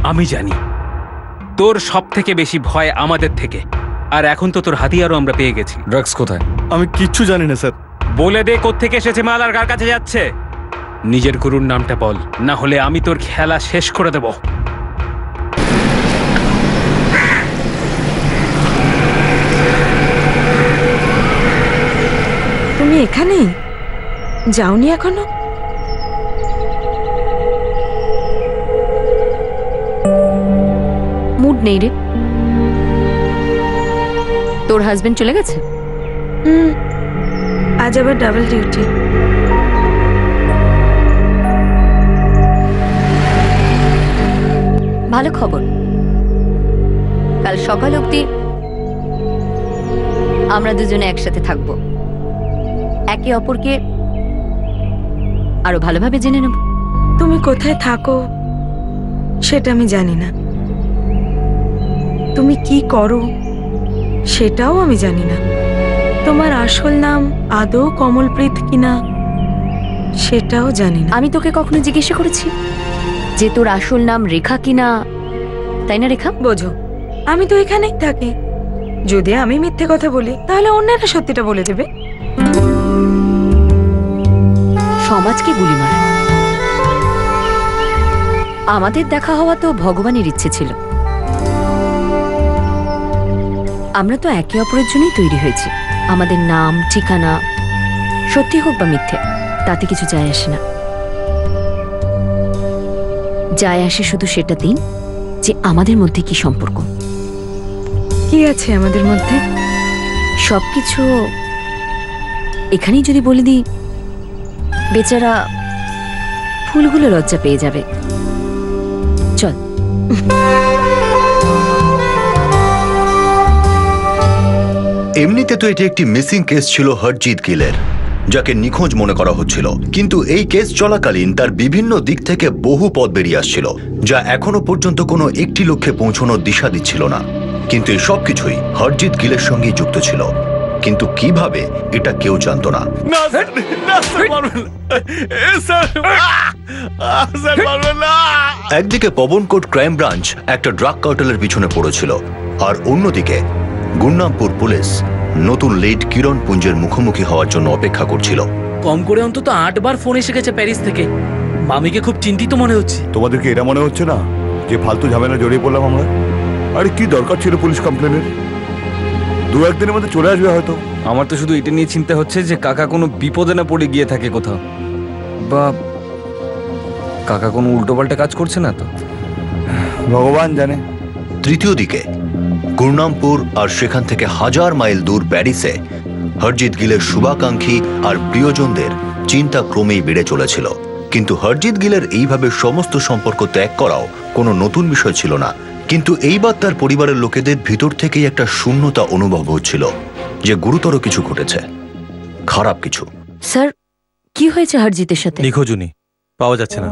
আমি জানি তোর সব থেকে বেশি ভয় আমাদের থেকে। আর এখন তো তোর হাতিয়ারও আমরা পেয়ে গেছি। ড্রাগস কোথায়? আমি কিচ্ছু জানি না স্যার। বলে দে কোত্থেকে এসেছে মাল আর কার কাছে যাচ্ছে। নিজের গুরুর নামটা বল, না হলে আমি তোর খেলা শেষ করে দেব। তুমি এখানেই যাওনি এখনো? মুড নেই রে। তোর হাজবেন্ড চলে গেছে? আজ আবার ডাবল ডিউটি। ভালো খবর, কাল সকাল অবধি আমরা দুজনে একসাথে থাকবো, একে অপরকে আরো ভালোভাবে জেনে নেব। তুমি কোথায় থাকো সেটা আমি জানি না, তুমি কি করো সেটাও আমি জানি না, তোমার আসল নাম আদৌ কমলপ্রীত কিনা সেটাও জানি না। আমি তোকে কখনো জিজ্ঞাসা করেছি যে তোর আসল নাম রেখা কিনা? তাই না রেখা? বোঝো, আমি তো এখানেই থাকি। যদি আমি মিথ্যে কথা বলি তাহলে অন্যরা সত্যিটা বলে দেবে। সমাজকে গুলি মার। আমাদের দেখা হওয়া তো ভগবানের ইচ্ছে ছিল। আমরা তো একে অপরের জন্যই তৈরি হয়েছি। আমাদের নাম ঠিকানা সত্যি হোক বা মিথ্যে তাতে কিছু যায় আসে না। যায় আসে শুধু সেটা দিন যে আমাদের মধ্যে কি সম্পর্ক। কি আছে আমাদের মধ্যে? সবকিছু এখানেই যদি বলে দিই, বেচারা ফুলগুলো লজ্জা পেয়ে যাবে। চল। এমনিতে তো এটি একটি মিসিং কেস ছিল হরজিৎ গিলের, যাকে নিখোঁজ মনে করা হচ্ছিল। কিন্তু এই কেস চলাকালীন তার বিভিন্ন দিক থেকে বহু পথ বেরিয়ে আসছিল, যা এখনো পর্যন্ত কোনো একটি লক্ষ্যে পৌঁছানোর দিশা দিচ্ছিল না। কিন্তু এই সবকিছুই হরজিৎ গিলের সঙ্গেই যুক্ত ছিল, কিন্তু কিভাবে এটা কেউ জানত না। একদিকে পবনকোট ক্রাইম ব্রাঞ্চ একটা ড্রাগ কার্টেলের পিছনে পড়েছিল, আর অন্যদিকে গুরনামপুর পুলিশ নতুন লিড কিরণ পুঞ্জের মুখোমুখি হওয়ার জন্য অপেক্ষা করছিল। কম করে অন্তত 8 বার ফোন এসে গেছে প্যারিস থেকে। মামিকে খুব চিন্তিত মনে হচ্ছে। তোমাদেরকে এটা মনে হচ্ছে না যে ফালতু ঝামেলা জড়িয়ে পড়লাম আমরা? আরে কি দরকার ছিল পুলিশ কমপ্লেনের? 2-1 দিনের মধ্যে চলে আসবে হয়তো। আমার তো শুধু এটা নিয়ে চিন্তা হচ্ছে যে কাকা কোনো বিপদে না পড়ে গিয়ে থাকে কোথাও, বা কাকা কোনো উল্টোপাল্টা কাজ করছে না তো। ভগবান জানে। তৃতীয় দিকে গুরনামপুর আর সেখান থেকে 1000 মাইল দূর প্যারিসে হরজিৎ গিলের শুভাকাঙ্ক্ষী আর প্রিয়জনদের চিন্তা ক্রমেই বেড়ে চলেছিল। কিন্তু হরজিৎ গিলের এইভাবে সমস্ত সম্পর্ক ত্যাগ করাও কোনো নতুন বিষয় ছিল না। কিন্তু এইবার তার পরিবারের লোকেদের ভিতর থেকেই একটা শূন্যতা অনুভব হচ্ছিল যে গুরুতর কিছু ঘটেছে, খারাপ কিছু। স্যার, কি হয়েছে হরজিতের সাথে? নিখোঁজ উনি, পাওয়া যাচ্ছে না।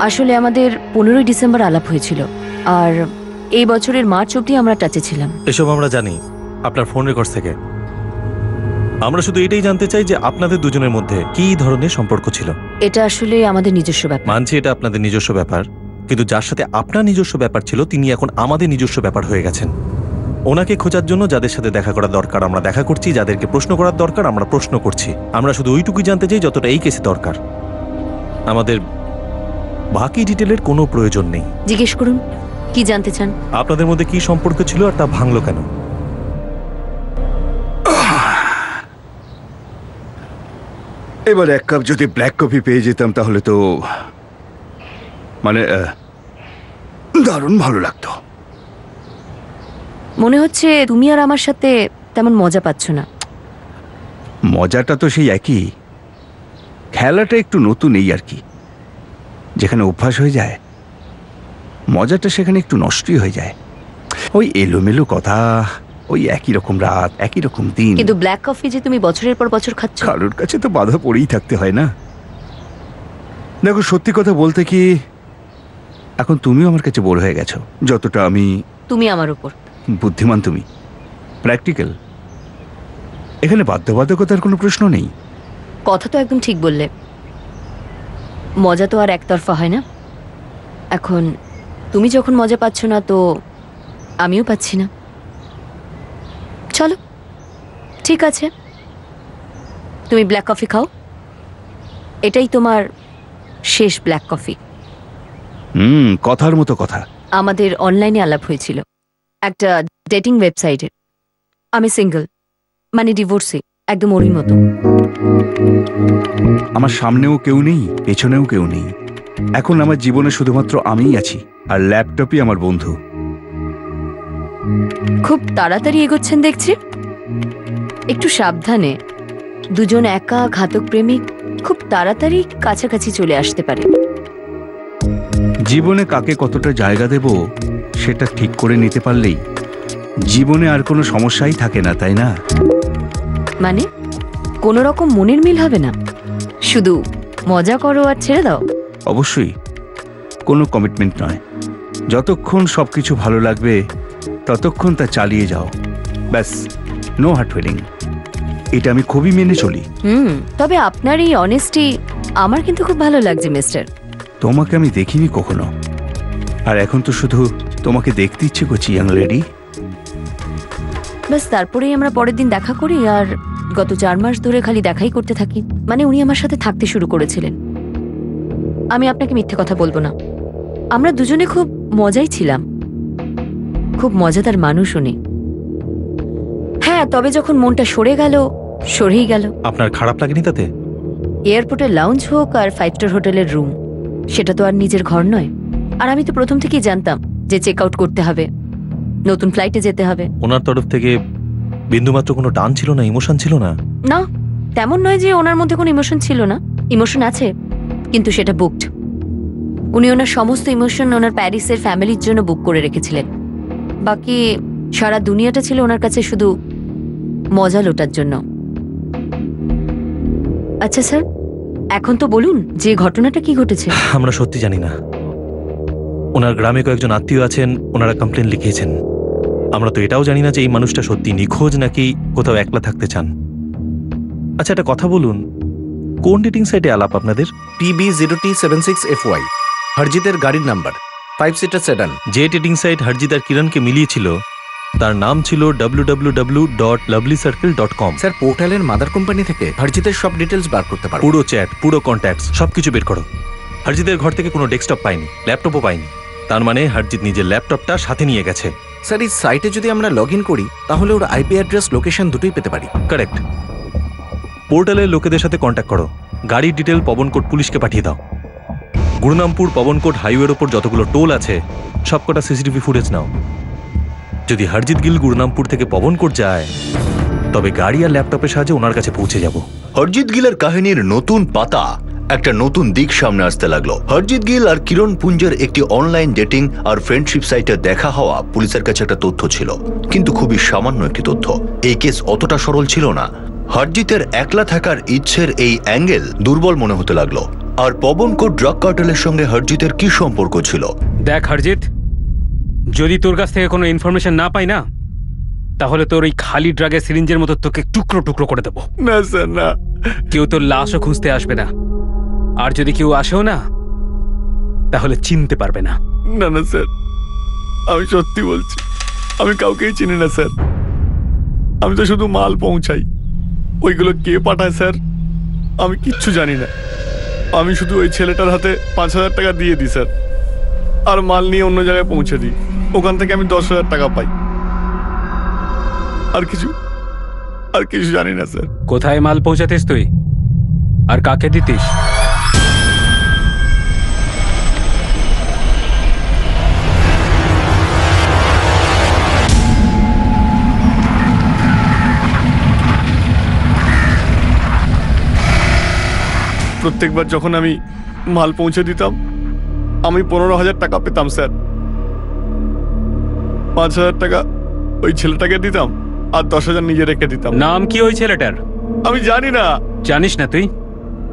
আসলে আমাদের 15ই ডিসেম্বর আলাপ হয়েছিল, আর এই বছরের মার্চ অবধি আমরা টাচে ছিলাম। এসব আমরা জানি আপনার ফোন রেকর্ডস থেকে। আমরা শুধু এটাই জানতে চাই যে আপনাদের দুজনের মধ্যে কি ধরনের সম্পর্ক ছিল। এটা আসলে আমাদের নিজস্ব ব্যাপার। মানছি এটা আপনাদের নিজস্ব ব্যাপার, কিন্তু যার সাথে আপনার নিজস্ব ব্যাপার ছিল তিনি এখন আমাদের নিজস্ব ব্যাপার হয়ে গেছেন। ওনাকে খোঁজার জন্য যাদের সাথে দেখা করা দরকার আমরা দেখা করছি, যাদেরকে প্রশ্ন করার দরকার আমরা প্রশ্ন করছি। আমরা শুধু ওইটুকুই জানতে চাই যতটা এই কেসে দরকার। আমাদের বাকি ডিটেলের কোনো প্রয়োজন নেই। জিজ্ঞেস করুন, কি জানতে চান? আপনাদের মধ্যে কি সম্পর্ক ছিল আর তা ভাঙলো কেন? এবার 1 কাপ যদি ব্ল্যাক কফি পেয়ে যেতাম তাহলে তো মানে দারুণ ভালো লাগতো। মনে হচ্ছে তুমি আর আমার সাথে তেমন মজা পাচ্ছ না। মজাটা তো সেই একই, খেলাটা একটু নতুন এই আর কি। যেখানে অভ্যাস হয়ে যায় মজাটা সেখানে একটু নষ্টই হয়ে যায়। ওই এলোমেলো কথা, ওই একই রকম রাত, একই রকম দিন। কিন্তু ব্ল্যাক কফি যে তুমি বছরের পর বছর খাচ্ছ। কারোর কাছে তো বাধা পড়েই থাকতে হয় না। দেখো, সত্যি কথা বলতে কি এখন তুমিও আমার কাছে বোর হয়ে গেছো। যতটা আমি তুমি আমার উপর বুদ্ধিমান, তুমি প্র্যাকটিক্যাল। এখানে বাধ্যবাধকতার কোনো প্রশ্ন নেই। কথা তো একদম ঠিক বললে। মজা তো আর একতরফা হয় না। এখন তুমি যখন মজা পাচ্ছ না, তো আমিও পাচ্ছি না। চলো, ঠিক আছে, তুমি ব্ল্যাক কফি খাও। এটাই তোমার শেষ ব্ল্যাক কফি। কথার মতো কথা। আমাদের অনলাইনে আলাপ হয়েছিল একটা ডেটিং ওয়েবসাইটে। আমি সিঙ্গেল, মানে ডিভোর্সি, একদম ওরই মতো। আমার সামনেও কেউ নেই, পেছনেও কেউ নেই। এখন আমার জীবনে শুধুমাত্র আমিই আছি, আর ল্যাপটপই আমার বন্ধু। খুব তাড়াতাড়ি এগোচ্ছেন দেখছি। একটু সাবধানে। দুজন একা ঘাতক প্রেমিক খুব তাড়াতাড়ি কাছাকাছি চলে আসতে পারে। জীবনে কাকে কতটা জায়গা দেব সেটা ঠিক করে নিতে পারলেই জীবনে আর কোনো সমস্যাই থাকে না, তাই না? মানে কোনো রকম মনের মিল হবে না, শুধু মজা করো আর ছেড়ে দাও? অবশ্যই, কোনো কমিটমেন্ট নয়। যতক্ষণ সবকিছু ভালো লাগবে ততক্ষণ তা চালিয়ে যাও, ব্যাস। No hurt feeling. এটা আমি খুবই মেনে চলি। তবে আপনার এই অনেস্টি আমার কিন্তু খুব ভালো লাগছে মিস্টার। তোমাকে আমি দেখিনি কখনো, আর এখন তো শুধু তোমাকে দেখতে ইচ্ছে করছি, ইয়াং লেডি। ব্যাস, তারপরেই আমরা পরের দিন দেখা করি, আর গত 4 মাস ধরে খালি দেখাই করতে থাকি। মানে উনি আমার সাথে থাকতে শুরু করেছিলেন। আমি আপনাকে মিথ্যে কথা বলবো না, আমরা দুজনে খুব মজাই ছিলাম। খুব মজাদার মানুষ উনি। হ্যাঁ, তবে যখন মনটা সরেই গেল। আপনার খারাপ লাগেনি তাতে? এয়ারপোর্টের লাউঞ্জ হোক আর 5 স্টার হোটেলের রুম, সেটা তো আর নিজের ঘর নয়। আর আমি তো প্রথম থেকেই জানতাম যে চেক আউট করতে হবে, নতুন ফ্লাইটে যেতে হবে। ওনার তরফ থেকে বিন্দুমাত্র কোনো টান ছিল না, ইমোশন ছিল না? না, তেমন নয় যে ওনার মধ্যে কোনো ইমোশন ছিল না। ইমোশন আছে, কিন্তু সেটা বুকড। উনি ওনার সমস্ত ইমোশন ওনার প্যারিসের ফ্যামিলির জন্য বুক করে রেখেছিলেন। বাকি সারা দুনিয়াটা ছিল ওনার কাছে শুধু মজা লোটার জন্য। আচ্ছা স্যার, এখন তো বলুন যে ঘটনাটা কি ঘটেছে। আমরা সত্যি জানি না। ওনার গ্রামে কয়েকজন আত্মীয় আছেন, ওনারা কমপ্লেন লিখিয়েছেন। আমরা তো এটাও জানি না যে এই মানুষটা সত্যি নিখোঁজ নাকি কোথাও একলা থাকতে চান। আচ্ছা, একটা কথা বলুন, কোন ডেটিং সাইটে আলাপ আপনাদের? PB0T76FY, হরজিতের গাড়ির নাম্বার, 5 সিটার সেডান। যে ডেটিং সাইট হরজিত আর কিরণকে মিলিয়েছিল তার নাম ছিল www.lovelycircle.com। স্যার, পোর্টালের মাদার কোম্পানি থেকে হরজিতের সব ডিটেলস বার করতে পারো। পুরো চ্যাট, পুরো কন্ট্যাক্টস সবকিছু বের করো। হরজিতের ঘর থেকে কোনো ডেস্কটপ পাইনি, ল্যাপটপও পাইনি। তার মানে হরজিত নিজের ল্যাপটপটা সাথে নিয়ে গেছে। স্যার, এই সাইটে যদি আমরা লগ ইন করি তাহলে ওর IP অ্যাড্রেস, লোকেশন দুটোই পেতে পারি। কারেক্ট। পোর্টালের লোকেদের সাথে কন্ট্যাক্ট করো, গাড়ির ডিটেল পবনকোট পুলিশকে পাঠিয়ে দাও। গুরুনামপুর পবনকোট হাইওয়ের ওপর যতগুলো টোল আছে সবকটা CCTV ফুটেজ নাও। যদি হরজিত গিল গুরুনামপুর থেকে পবনকোট যায়, তবে গাড়ি আর ল্যাপটপের সাহায্যে ওনার কাছে পৌঁছে যাব। হরজিত গিলের কাহিনীর নতুন পাতা, একটা নতুন দিক সামনে আসতে লাগলো। হরজিত গিল আর কিরণ পুঞ্জের একটি অনলাইন ডেটিং আর ফ্রেন্ডশিপ সাইটে দেখা হওয়া পুলিশের কাছে একটা তথ্য ছিল, কিন্তু খুবই সামান্য একটি তথ্য। এই কেস অতটা সরল ছিল না। হরজিতের একলা থাকার ইচ্ছের এই অ্যাঙ্গেল দুর্বল মনে হতে লাগলো। আর পবনকোট ড্রাগ কার্টেলের সঙ্গে হরজিতের কি সম্পর্ক ছিল? দেখ হরজিত, যদি তোর কাছ থেকে কোনো ইনফরমেশন না পাই না, তাহলে তোর এই খালি ড্রাগের সিরিঞ্জের মতো তোকে টুকরো টুকরো করে দেবো। না স্যার, না। কেউ তোর লাশও খুঁজতে আসবে না, আর যদি কেউ আসেও না তাহলে চিনতে পারবে না। না না স্যার, আমি সত্যি বলছি, আমি কাউকেই চিনি না স্যার। আমি তো শুধু মাল পৌঁছাই, ওইগুলো কে পাঠায় স্যার আমি কিচ্ছু জানি না। আমি শুধু ওই ছেলেটার হাতে 5,000 টাকা দিয়ে দিই স্যার, আর মাল নিয়ে অন্য জায়গায় পৌঁছে দিই। ওখান থেকে আমি 10,000 টাকা পাই। আর কিছু জানি না স্যার। কোথায় মাল পৌঁছাতিস তুই, আর কাকে দিতিস? প্রত্যেকবার যখন আমি মাল পৌঁছে দিতাম আমি 15,000 টাকা পেতাম স্যার। 5,000 টাকা ওই ছেলেটাকে দিতাম, আর 10,000 নিজে রেখে দিতাম। নাম কি ওই ছেলেটার? আমি জানি না। জানিস না তুই?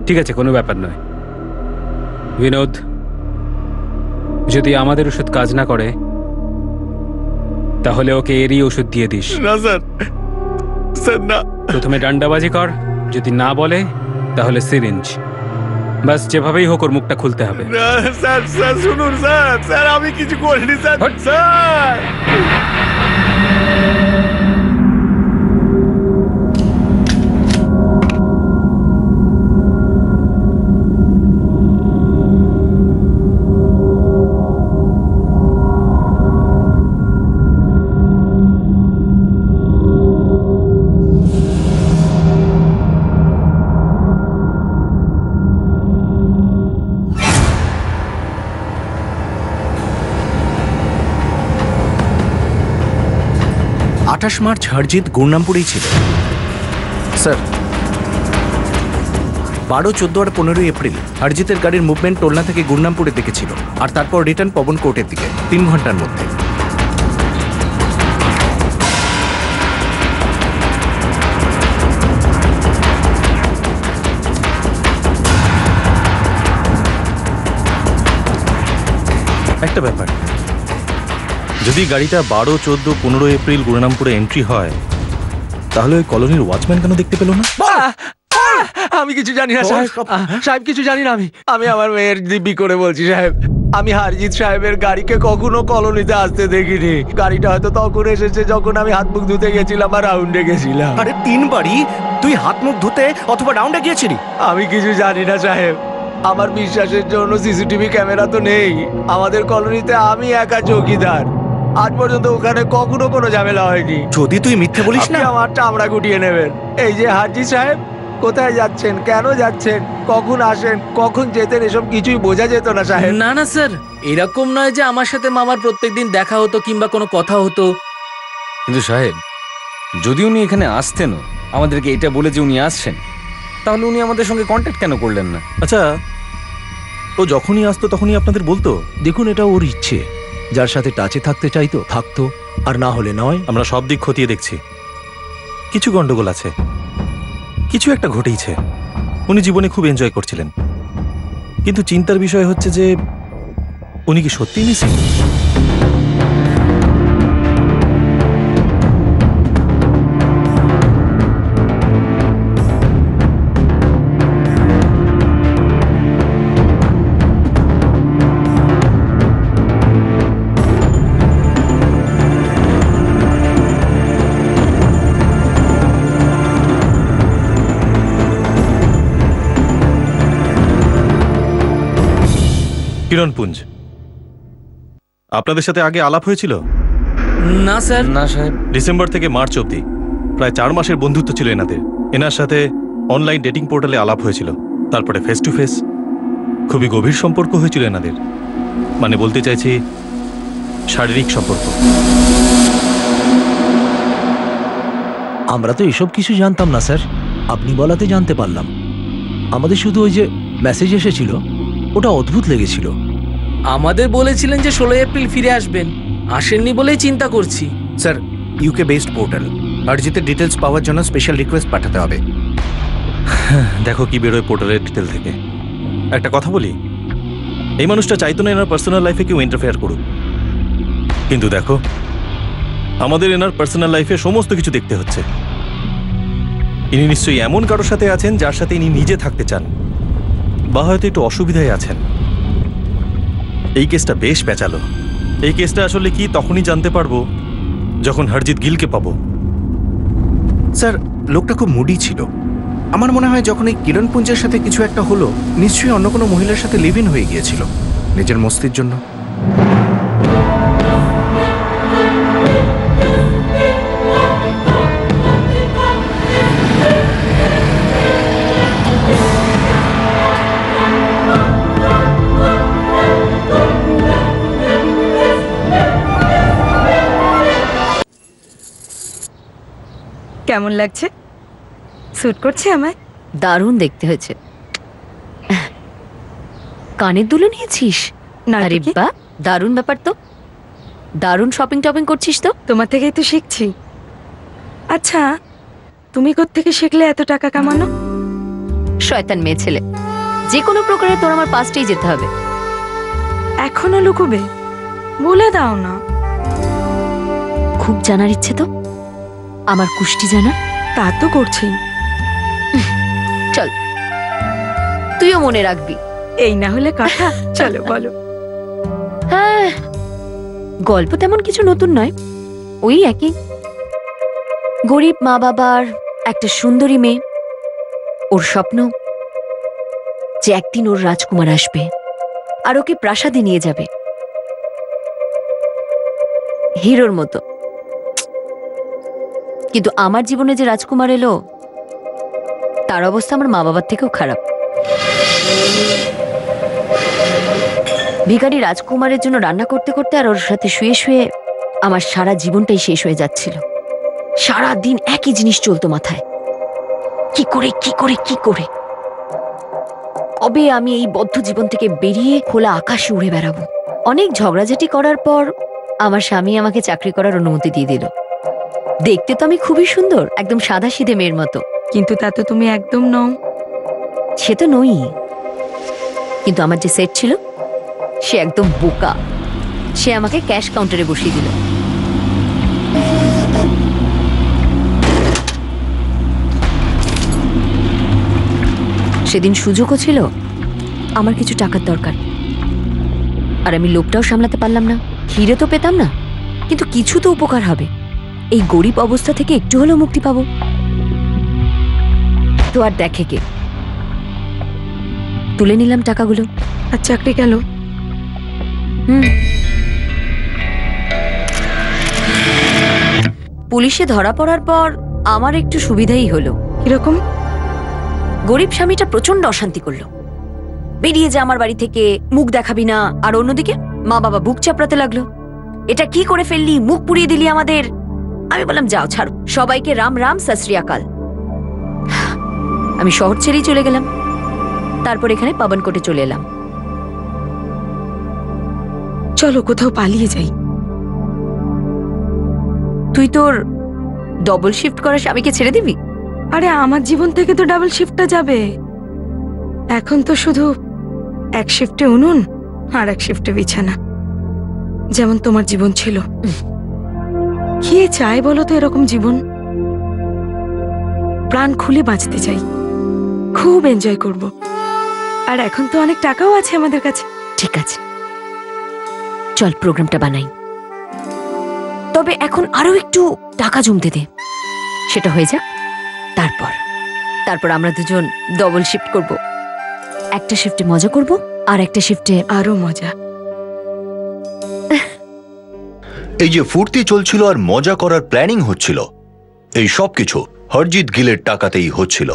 ঠিক আছে, কোনো ব্যাপার নয়। বিনোদ, যদি আমাদের ওষুধ কাজ না করে তাহলে ওকে এরই ওষুধ দিয়ে দিস। না স্যার, স্যার না। প্রথমে ডান্ডাবাজি কর, যদি না বলে তাহলে সিরিঞ্জ। বাস যেভাবেই হোক ওর মুখটা খুলতে হবে। না স্যার, স্যার শুনুন স্যার, স্যার আমি কিছু করিনি স্যার। স্যার মার্চ হরজিৎ গুরনামপুরেই ছিল স্যার। 12, 14 আর 15 এপ্রিল হরজিতের গাড়ির মুভমেন্ট টোলনা থেকে গুরনামপুরের দিকে ছিল, আর তারপর রিটার্ন পবন কোর্টের দিকে 3 ঘন্টার মধ্যে। একটা ব্যাপার, যদি গাড়িটা 12, 14, 15 এপ্রিল গুরনামপুরে এন্ট্রি হয়, তাহলে ওই কলোনির ওয়াচম্যান কেন দেখতে পেল না? আমি কিছু জানি না সাহেব, সাহেব কিছু জানি না। আমি আমার মেয়ের দিব্যি করে বলছি সাহেব, আমি হরজিৎ সাহেবের গাড়িকে কখনো কলোনিতে আসতে দেখিনি। গাড়িটা হয়তো তখন এসেছে যখন আমি হাত মুখ ধুতে গেছিলাম আর রাউন্ডে গেছিলাম। আরে 3 বারই তুই হাত মুখ ধুতে অথবা রাউন্ডে গিয়েছিলি? আমি কিছু জানি না সাহেব, আমার বিশ্বাসের জন্য সিসিটিভি ক্যামেরা তো নেই আমাদের কলোনিতে। আমি একা চৌকিদার, আজ পর্যন্ত ওখানে কখনো কোনো ঝামেলা হয়নি। যদি তুই মিথ্যে বলিস না, আমার চামড়া গুটিয়ে নেবেন। এই যে হরজিৎ সাহেব কোথায় যাচ্ছেন, কেন যাচ্ছেন, কখন আসেন, কখন যেতেন, এসব কিছুই বোঝা যেত না সাহেব। না না স্যার, এরকম নয় যে আমার সাথে মামার প্রত্যেকদিন দেখা হতো কিংবা কোনো কথা হতো। কিন্তু সাহেব, যদি উনি এখানে আসতেনও, আমাদেরকে এটা বলে যে উনি আসছেন, তাহলে উনি আমাদের সঙ্গে কন্ট্যাক্ট কেন করলেন না? আচ্ছা, ও যখনই আসতো তখনই আপনাদের বলতো? দেখুন, এটা ওর ইচ্ছে, যার সাথে টাচে থাকতে চাইতো থাকতো, আর না হলে নয়। আমরা সব দিক খতিয়ে দেখছি, কিছু গন্ডগোল আছে, কিছু একটা ঘটেইছে। উনি জীবনে খুব এনজয় করছিলেন, কিন্তু চিন্তার বিষয় হচ্ছে যে উনি কি সত্যিই মিসিং? কিরণপুঞ্জ, আপনাদের সাথে আগে আলাপ হয়েছিল? না স্যার। না সাহেব। ডিসেম্বর থেকে মার্চ অবধি প্রায় 4 মাসের বন্ধুত্ব ছিল এনাদের। এনার সাথে অনলাইন ডেটিং পোর্টালে আলাপ হয়েছিল, তারপরে ফেস টু ফেস। খুবই গভীর সম্পর্ক হয়েছিল এনাদের, মানে বলতে চাইছি শারীরিক সম্পর্ক। আমরা তো এসব কিছু জানতাম না স্যার, আপনি বলাতে জানতে পারলাম। আমাদের শুধু ওই যে মেসেজ এসেছিল, ওটা অদ্ভুত লেগেছিল। আমাদের বলেছিলেন যে 16 এপ্রিল ফিরে আসবেন, আসেননি বলেই চিন্তা করছি। স্যার, ইউকে বেসড পোর্টাল, হরজিতের ডিটেলস পাওয়ার জন্য স্পেশাল রিকোয়েস্ট পাঠাতে হবে। দেখো কি বেরোয় পোর্টালের ডিটেল থেকে। একটা কথা বলি, এই মানুষটা চাইতো না এনার পার্সোনাল লাইফে কেউ ইন্টারফেয়ার করুক, কিন্তু দেখো আমাদের এনার পার্সোনাল লাইফে সমস্ত কিছু দেখতে হচ্ছে। ইনি নিশ্চয়ই এমন কারোর সাথে আছেন যার সাথে ইনি নিজে থাকতে চান, বা হয়তো একটু অসুবিধায় আছেন। এই কেসটা বেশ পেঁচালো। এই কেসটা আসলে কি তখনই জানতে পারবো যখন হরজিৎ গিলকে পাবো। স্যার, লোকটা খুব মুডি ছিল। আমার মনে হয় যখন এই কিরণপুঞ্জের সাথে কিছু একটা হলো, নিশ্চয়ই অন্য কোনো মহিলার সাথে লিভ ইন হয়ে গিয়েছিল নিজের মস্তির জন্য। কেমন লাগছে? স্যুট করছে আমায়? দারুণ দেখতে হয়েছে। কানের দুলো নিয়েছিস? না, আরে বাহ, দারুণ ব্যাপার তো। দারুণ শপিং টপিং করছিস তো। তোমার থেকেই তো শিখছি। আচ্ছা, তুমি কোত্থেকে শিখলে এত টাকা কামানো? শয়তান মেয়ে ছেলে, যে কোনো প্রকারে তোর আমার পাস্টেই যেতে হবে। এখনো লুকোবে? বলে দাও না। খুব জানার ইচ্ছে তো আমার কুষ্টি জানা। তা তো করছি। চল, তুইও মনে রাখবি। এই না হলে কথা। চলো বলো। হ্যাঁ, গল্প তেমন কিছু নতুন নয়, ওই একই। গরিব মা বাবার একটা সুন্দরী মেয়ে, ওর স্বপ্ন যে একদিন ওর রাজকুমার আসবে আর ওকে প্রাসাদে নিয়ে যাবে হিরোর মতো। কিন্তু আমার জীবনে যে রাজকুমার এলো তার অবস্থা আমার মা বাবার থেকেও খারাপ। ভিখারি রাজকুমারের জন্য রান্না করতে করতে আর ওর সাথে শুয়ে শুয়ে আমার সারা জীবনটাই শেষ হয়ে যাচ্ছিল। সারা দিন একই জিনিস চলতো মাথায়, কি করে কি করে কি করে কবে আমি এই বদ্ধ জীবন থেকে বেরিয়ে খোলা আকাশে উড়ে বেড়াবো। অনেক ঝগড়াঝাটি করার পর আমার স্বামী আমাকে চাকরি করার অনুমতি দিয়ে দিল। দেখতে তো আমি খুবই সুন্দর, একদম সাদাসিধে মেয়ের মতো। কিন্তু তা তো তুমি একদম নও। সে তো নই, কিন্তু আমার যে সেট ছিল সে একদম বোকা। সে আমাকে ক্যাশ কাউন্টারে বসিয়ে দিল। সেদিন সুযোগও ছিল, আমার কিছু টাকার দরকার, আর আমি লোভটাও সামলাতে পারলাম না। হিরে তো পেতাম না, কিন্তু কিছু তো উপকার হবে। এই গরিব অবস্থা থেকে একটু হলেও মুক্তি পাবো। তো আর দেখে কে, তুলে নিলাম টাকাগুলো। আর চাকরি গেল। পুলিশে ধরা পড়ার পর আমার একটু সুবিধাই হলো। কিরকম? গরিব স্বামীটা প্রচন্ড অশান্তি করলো, বেরিয়ে যা আমার বাড়ি থেকে, মুখ দেখাবি না। আর অন্যদিকে মা বাবা বুক চাপড়াতে লাগলো, এটা কি করে ফেললি, মুখ পুড়িয়ে দিলি আমাদের। আমি বললাম যাও ছাড়ো, সবাইকে রাম রাম সত শ্রী আকাল। আমি শহর ছেড়েই চলে গেলাম। তারপর এখানে পাবনকোটে চলে এলাম। চলো কোথাও পালিয়ে যাই। তুই তোর ডবল শিফট করা স্বামীকে ছেড়ে দিবি? আরে আমার জীবন থেকে তো ডাবল শিফটটা যাবে। এখন তো শুধু এক শিফটে উনুন আর এক শিফটে বিছানা, যেমন তোমার জীবন ছিল। কে চায় বলো তো এরকম জীবন? প্রাণ খুলে বাঁচতে চাই, খুব এনজয় করব। আর এখন তো অনেক টাকাও আছে আমাদের কাছে। ঠিক আছে, চল প্রোগ্রামটা বানাই। তবে এখন আরো একটু টাকা জমতে দে, সেটা হয়ে যাক। তারপর আমরা দুজন ডবল শিফট করব। একটা শিফটে মজা করব আর একটা শিফটে আরো মজা। এই যে ফুর্তি চলছিল আর মজা করার প্ল্যানিং হচ্ছিল, এই সব কিছু হরজিৎ গিলের টাকাতেই হচ্ছিল।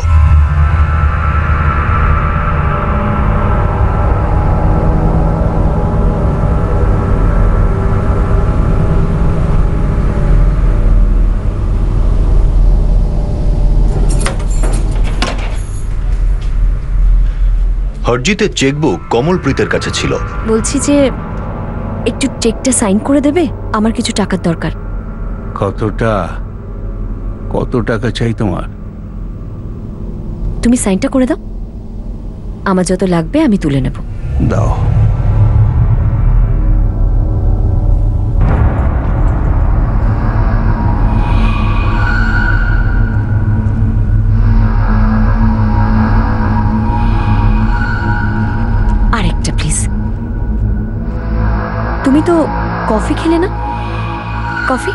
হরজিতের চেকবুক কমলপ্রীতের কাছে ছিল। বলছি যে একটু চেকটা সাইন করে দেবে, আমার কিছু টাকার দরকার। কত টাকা চাই তোমার? তুমি সাইনটা করে দাও, আমার যত লাগবে আমি তুলে নেব। দাও। আরেকটা প্লিজ। তুমি তো কফি খেলে না? কফি?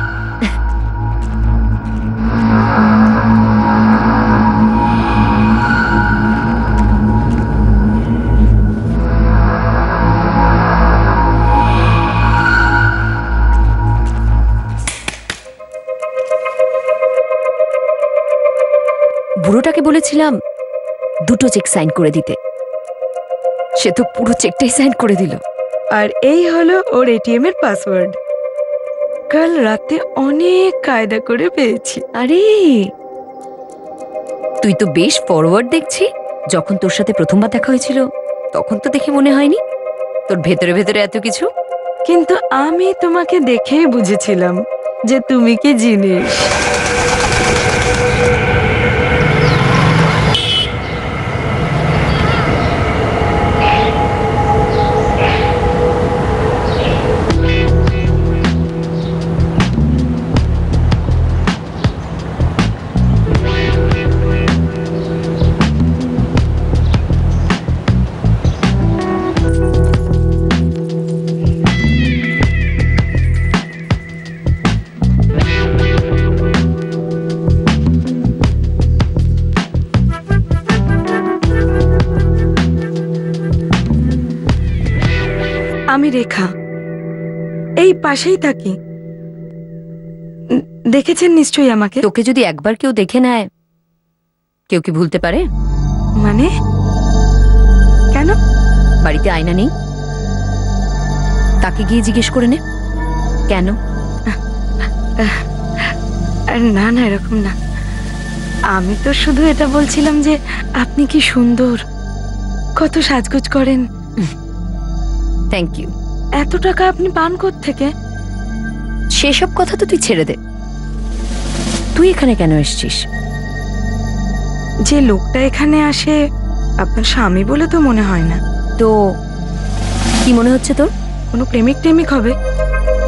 বুড়োটাকে বলেছিলাম দুটো চেক সাইন করে দিতে, সে তো পুরো চেকটাই সাইন করে দিল। আর এই হলো ওর এটিএম এর পাসওয়ার্ড। কাল রাতে অনেক কায়দা করে পেয়েছি। আরে তুই তো বেশ ফরওয়ার্ড দেখছি। যখন তোর সাথে প্রথমবার দেখা হয়েছিল তখন তো দেখে মনে হয়নি তোর ভেতরে ভেতরে এত কিছু। কিন্তু আমি তোমাকে দেখেই বুঝেছিলাম যে তুমি কি জিনিস। আমি রেখা, এই পাশেই থাকি। দেখেছেন নিশ্চয়ই আমাকে। তোকে যদি একবার কেউ দেখে নেয়, কেউ কি ভুলতে পারে? মানে কেন? বাড়িতে আয়না নেই, তাকে গিয়ে জিজ্ঞেস করে নে কেন। না না, এরকম না। আমি তো শুধু এটা বলছিলাম যে আপনি কি সুন্দর, কত সাজগোজ করেন। Thank you. এত টাকা আপনি পান কোত্থেকে? সেসব কথা তো তুই ছেড়ে দে। তুই এখানে কেন এসেছিস? যে লোকটা এখানে আসে আপনার স্বামী বলে তো মনে হয় না। তো কি মনে হচ্ছে তোর? কোনো প্রেমিক টেমিক হবে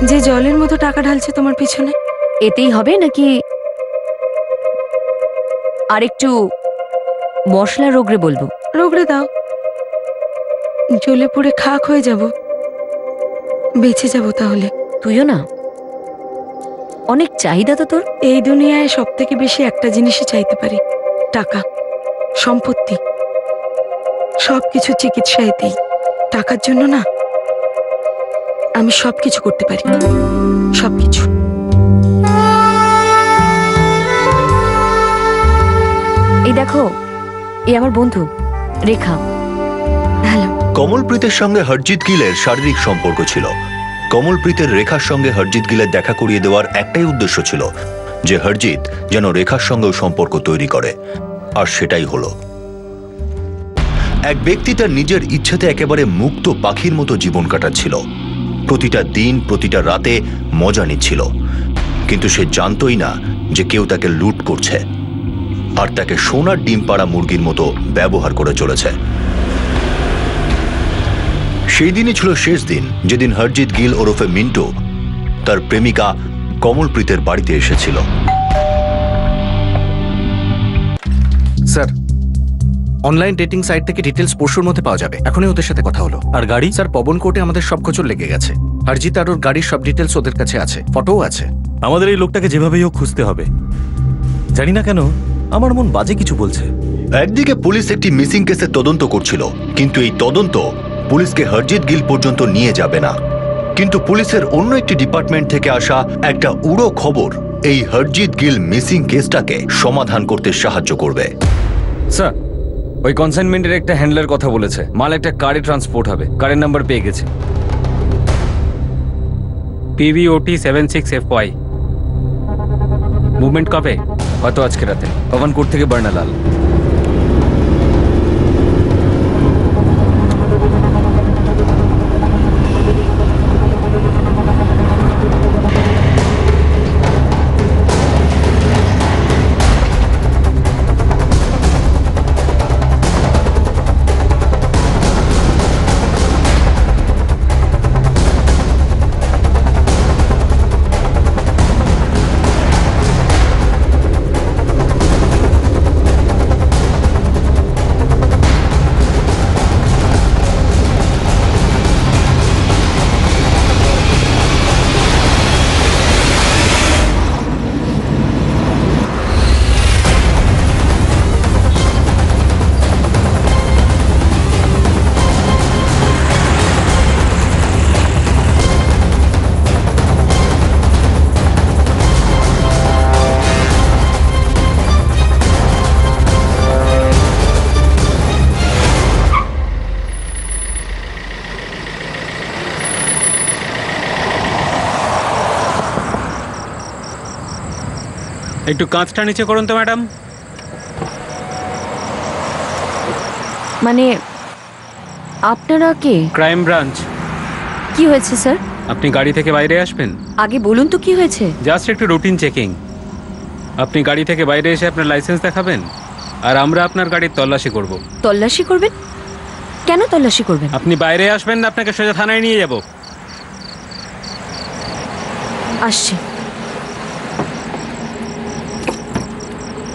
যে জলের মতো টাকা ঢালছে তোমার পিছনে? এতেই হবে নাকি আরেকটু মশলা রোগড়ে বলবো? রোগড়ে দাও, জ্বলে পুড়ে খাক হয়ে যাব, বেঁচে যাব তাহলে। তুইও না, অনেক চাহিদা তো তোর। এই দুনিয়ায় সব থেকে বেশি একটা জিনিসই চাইতে পারি, টাকা, সম্পত্তি, সবকিছু চিকিৎসায় দিই। টাকার জন্য না আমি সবকিছু করতে পারি, সবকিছু। এই দেখো, এ আমার বন্ধু রেখা। হ্যালো। কমলপ্রীতের সঙ্গে হরজিৎ গিলের শারীরিক সম্পর্ক ছিল। কমলপ্রীতের রেখার সঙ্গে হরজিৎ গিলের দেখা করিয়ে দেওয়ার একটাই উদ্দেশ্য ছিল, যে হরজিৎ যেন রেখার সঙ্গেও সম্পর্ক তৈরি করে, আর সেটাই হলো। এক ব্যক্তি তার নিজের ইচ্ছাতে একেবারে মুক্ত পাখির মতো জীবন কাটাচ্ছিল। প্রতিটা দিন, প্রতিটা রাতে মজা নিচ্ছিল, কিন্তু সে জানতই না যে কেউ তাকে লুট করছে আর তাকে সোনার ডিম পাড়া মুরগির মতো ব্যবহার করে চলেছে। সেই দিনই ছিল শেষ দিন, যেদিন হরজিৎ গিল ওরফে মিন্টু তার প্রেমিকা কমলপ্রীতের বাড়িতে এসেছিল। স্যার, অনলাইন ডেটিং সাইট থেকে ডিটেলস পরশুর মধ্যে পাওয়া যাবে। এখনই ওদের সাথে কথা হলো। আর গাড়ি? স্যার, পবন কোর্টে আমাদের সব খোঁজর লেগে গেছে। হরজিৎ আর ওর গাড়ির সব ডিটেলস ওদের কাছে আছে, ফটোও আছে। আমাদের এই লোকটাকে যেভাবেই হোক খুঁজতে হবে। জানি না কেন আমার মন বাজে কিছু বলছে। একদিকে পুলিশ একটি মিসিং কেসে তদন্ত করছিল, কিন্তু এই তদন্ত পুলিশকে হরজিৎ গিল পর্যন্ত নিয়ে যাবে না। কিন্তু পুলিশের অন্য একটি ডিপার্টমেন্ট থেকে আসা একটা উড়ো খবর এই হরজিৎ গিল মিসিং কেসটাকে সমাধান করতে সাহায্য করবে। স্যার, ওই কনসাইনমেন্টের একটা হ্যান্ডলার কথা বলেছে, মাল একটা কারে ট্রান্সপোর্ট হবে। কারের নাম্বার পেয়ে গেছে। PVOT 76FY। মুভমেন্ট কবে? হয়তো আজকে রাতে। পবনকোট থেকে বর্ণালাল। একটু কাঁচটা নিচে করুন তো ম্যাডাম। মানে আপনারা কে? Crime branch. কি হয়েছে স্যার? আপনি গাড়ি থেকে বাইরে আসবেন। আগে বলুন তো কি হয়েছে। জাস্ট একটু রুটিন চেকিং। আপনি গাড়ি থেকে বাইরে এসে আপনার লাইসেন্স দেখাবেন, আর আমরা আপনার গাড়ির তল্লাশি করব। তল্লাশি করবেন? কেন তল্লাশি করবেন? আপনি বাইরে আসবেন না, আপনাকে সোজা থানায় নিয়ে যাব। আসছি।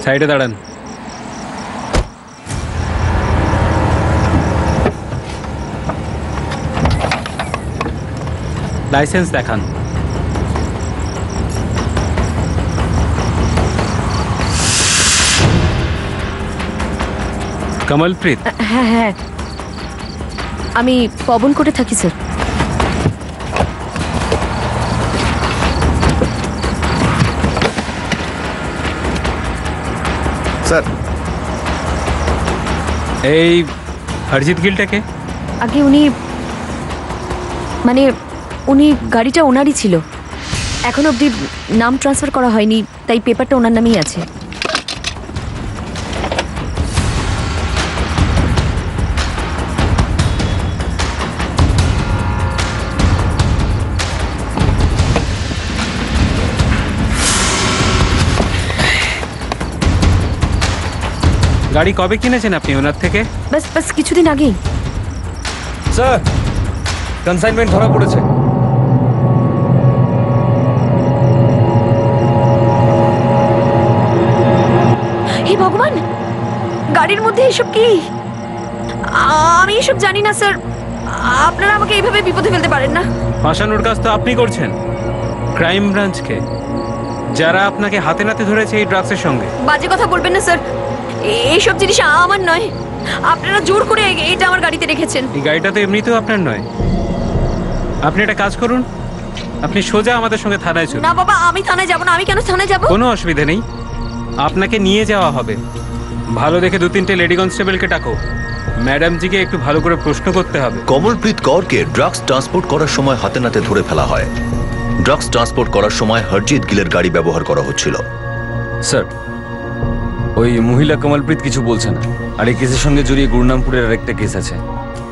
সাইডে দাঁড়ান। লাইসেন্স দেখান। কমলপ্রীত? হ্যাঁ হ্যাঁ, আমি পবনকোটে থাকি স্যার। স্যার, এই হরজিৎ গিলটাকে আগে উনি গাড়িটা ওনারই ছিল। এখন অবধি নাম ট্রান্সফার করা হয়নি, তাই পেপারটা ওনার নামেই আছে। গাড়ি কবে কিনেছেন আপনি ওনার থেকে? বাস কিছুদিন আগেই। স্যার, কনসাইনমেন্ট ধরা পড়েছে। হে ভগবান, গাড়ির মধ্যে এসব কি? আমি এসব জানি না স্যার। আপনারা আমাকে এইভাবে বিপদে ফেলতে পারেন না। ফাঁসানোর কাজ তো আপনি করছেন ক্রাইম ব্রাঞ্চকে, যারা আপনাকে হাতে নাতে ধরেছে এই ড্রাগসের সঙ্গে। বাজে কথা বলবেন না স্যার, এইসব জিনিস আমার নয়। আপনারা জোর করে এটা আমার গাড়িতে রেখেছেন। এই গাড়িটা তো এমনিতেও আপনার নয়। আপনি একটা কাজ করুন, আপনি সোজা আমাদের সঙ্গে থানায় চলুন। না বাবা, আমি থানায় যাব না। আমি কেন থানায় যাব? কোনো অসুবিধা নেই, আপনাকে নিয়ে যাওয়া হবে। ভালো দেখে 2-3টে লেডি কনস্টেবলকে ডাকো, ম্যাডামজিকে একটু ভালো করে প্রশ্ন করতে হবে। কমলপ্রীত কৌরকে ড্রাগস ট্রান্সপোর্ট করার সময় হাতে নাতে ধরে ফেলা হয়। ড্রাগস ট্রান্সপোর্ট করার সময় হরজিৎ গিলের গাড়ি ব্যবহার করা হচ্ছিল। স্যার, ওই মহিলা কমলপ্রীত কিছু বলছে না। আর এই কেসের সঙ্গে জড়িয়ে গুরনামপুরের আরেকটা কেস আছে।